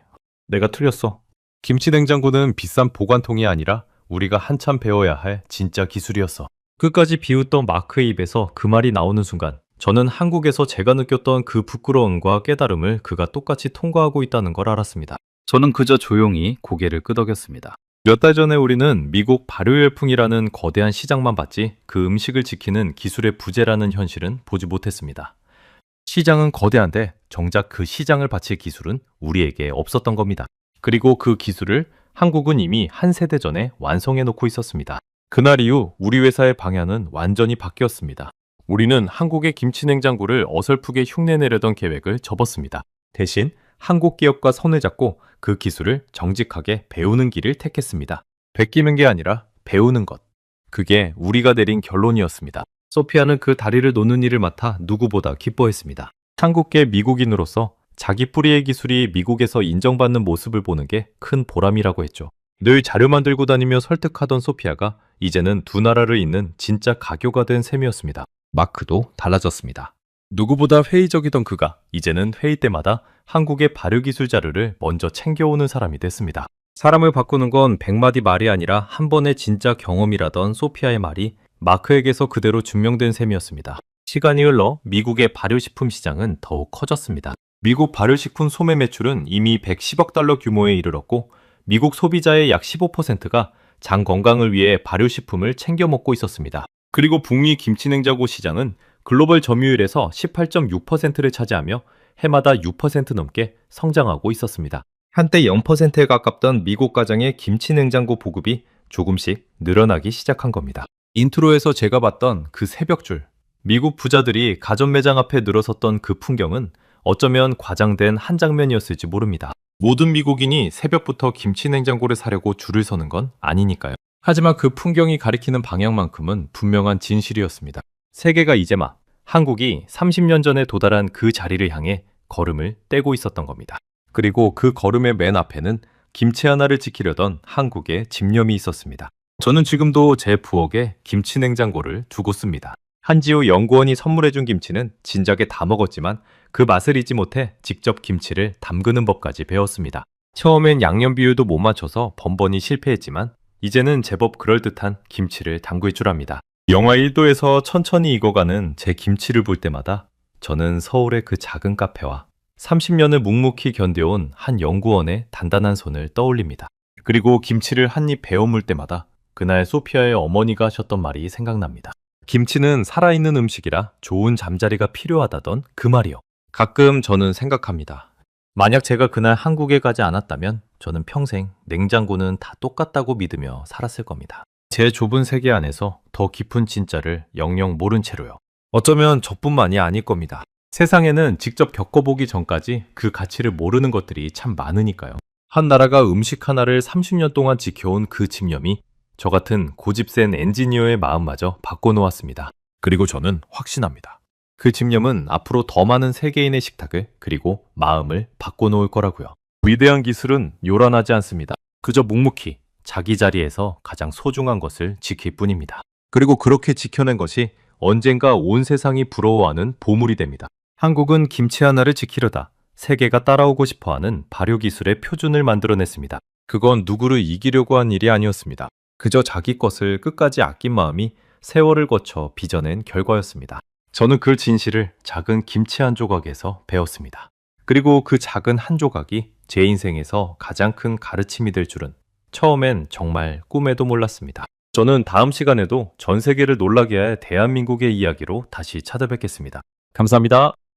Speaker 1: 내가 틀렸어. 김치냉장고는 비싼 보관통이 아니라 우리가 한참 배워야 할 진짜 기술이었어. 끝까지 비웃던 마크의 입에서 그 말이 나오는 순간 저는 한국에서 제가 느꼈던 그 부끄러움과 깨달음을 그가 똑같이 통과하고 있다는 걸 알았습니다. 저는 그저 조용히 고개를 끄덕였습니다. 몇 달 전에 우리는 미국 발효열풍이라는 거대한 시장만 봤지 그 음식을 지키는 기술의 부재라는 현실은 보지 못했습니다. 시장은 거대한데 정작 그 시장을 바칠 기술은 우리에게 없었던 겁니다. 그리고 그 기술을 한국은 이미 한 세대 전에 완성해 놓고 있었습니다. 그날 이후 우리 회사의 방향은 완전히 바뀌었습니다. 우리는 한국의 김치냉장고를 어설프게 흉내내려던 계획을 접었습니다. 대신 한국 기업과 손을 잡고 그 기술을 정직하게 배우는 길을 택했습니다. 베끼는 게 아니라 배우는 것. 그게 우리가 내린 결론이었습니다. 소피아는 그 다리를 놓는 일을 맡아 누구보다 기뻐했습니다. 한국계 미국인으로서 자기 뿌리의 기술이 미국에서 인정받는 모습을 보는 게 큰 보람이라고 했죠. 늘 자료만 들고 다니며 설득하던 소피아가 이제는 두 나라를 잇는 진짜 가교가 된 셈이었습니다. 마크도 달라졌습니다. 누구보다 회의적이던 그가 이제는 회의 때마다 한국의 발효기술 자료를 먼저 챙겨오는 사람이 됐습니다. 사람을 바꾸는 건 100마디 말이 아니라 한 번의 진짜 경험이라던 소피아의 말이 마크에게서 그대로 증명된 셈이었습니다. 시간이 흘러 미국의 발효식품 시장은 더욱 커졌습니다. 미국 발효식품 소매 매출은 이미 110억 달러 규모에 이르렀고 미국 소비자의 약 15%가 장 건강을 위해 발효식품을 챙겨 먹고 있었습니다. 그리고 북미 김치냉장고 시장은 글로벌 점유율에서 18.6%를 차지하며 해마다 6% 넘게 성장하고 있었습니다. 한때 0%에 가깝던 미국 가정의 김치 냉장고 보급이 조금씩 늘어나기 시작한 겁니다. 인트로에서 제가 봤던 그 새벽줄, 미국 부자들이 가전 매장 앞에 늘어섰던 그 풍경은 어쩌면 과장된 한 장면이었을지 모릅니다. 모든 미국인이 새벽부터 김치 냉장고를 사려고 줄을 서는 건 아니니까요. 하지만 그 풍경이 가리키는 방향만큼은 분명한 진실이었습니다. 세계가 이제 막 한국이 30년 전에 도달한 그 자리를 향해 걸음을 떼고 있었던 겁니다. 그리고 그 걸음의 맨 앞에는 김치 하나를 지키려던 한국의 집념이 있었습니다. 저는 지금도 제 부엌에 김치 냉장고를 두고 씁니다. 한지우 연구원이 선물해준 김치는 진작에 다 먹었지만 그 맛을 잊지 못해 직접 김치를 담그는 법까지 배웠습니다. 처음엔 양념 비율도 못 맞춰서 번번이 실패했지만 이제는 제법 그럴듯한 김치를 담글 줄 압니다. 영하 1도에서 천천히 익어가는 제 김치를 볼 때마다 저는 서울의 그 작은 카페와 30년을 묵묵히 견뎌온 한 연구원의 단단한 손을 떠올립니다. 그리고 김치를 한 입 베어 물 때마다 그날 소피아의 어머니가 하셨던 말이 생각납니다. 김치는 살아있는 음식이라 좋은 잠자리가 필요하다던 그 말이요. 가끔 저는 생각합니다. 만약 제가 그날 한국에 가지 않았다면 저는 평생 냉장고는 다 똑같다고 믿으며 살았을 겁니다. 제 좁은 세계 안에서 더 깊은 진짜를 영영 모른 채로요. 어쩌면 저뿐만이 아닐 겁니다. 세상에는 직접 겪어보기 전까지 그 가치를 모르는 것들이 참 많으니까요. 한 나라가 음식 하나를 30년 동안 지켜온 그 집념이 저 같은 고집센 엔지니어의 마음마저 바꿔놓았습니다. 그리고 저는 확신합니다. 그 집념은 앞으로 더 많은 세계인의 식탁을 그리고 마음을 바꿔놓을 거라고요. 위대한 기술은 요란하지 않습니다. 그저 묵묵히 자기 자리에서 가장 소중한 것을 지킬 뿐입니다. 그리고 그렇게 지켜낸 것이 언젠가 온 세상이 부러워하는 보물이 됩니다. 한국은 김치 하나를 지키려다 세계가 따라오고 싶어하는 발효기술의 표준을 만들어냈습니다. 그건 누구를 이기려고 한 일이 아니었습니다. 그저 자기 것을 끝까지 아낀 마음이 세월을 거쳐 빚어낸 결과였습니다. 저는 그 진실을 작은 김치 한 조각에서 배웠습니다. 그리고 그 작은 한 조각이 제 인생에서 가장 큰 가르침이 될 줄은 처음엔 정말 꿈에도 몰랐습니다. 저는 다음 시간에도 전 세계를 놀라게 할 대한민국의 이야기로 다시 찾아뵙겠습니다. 감사합니다.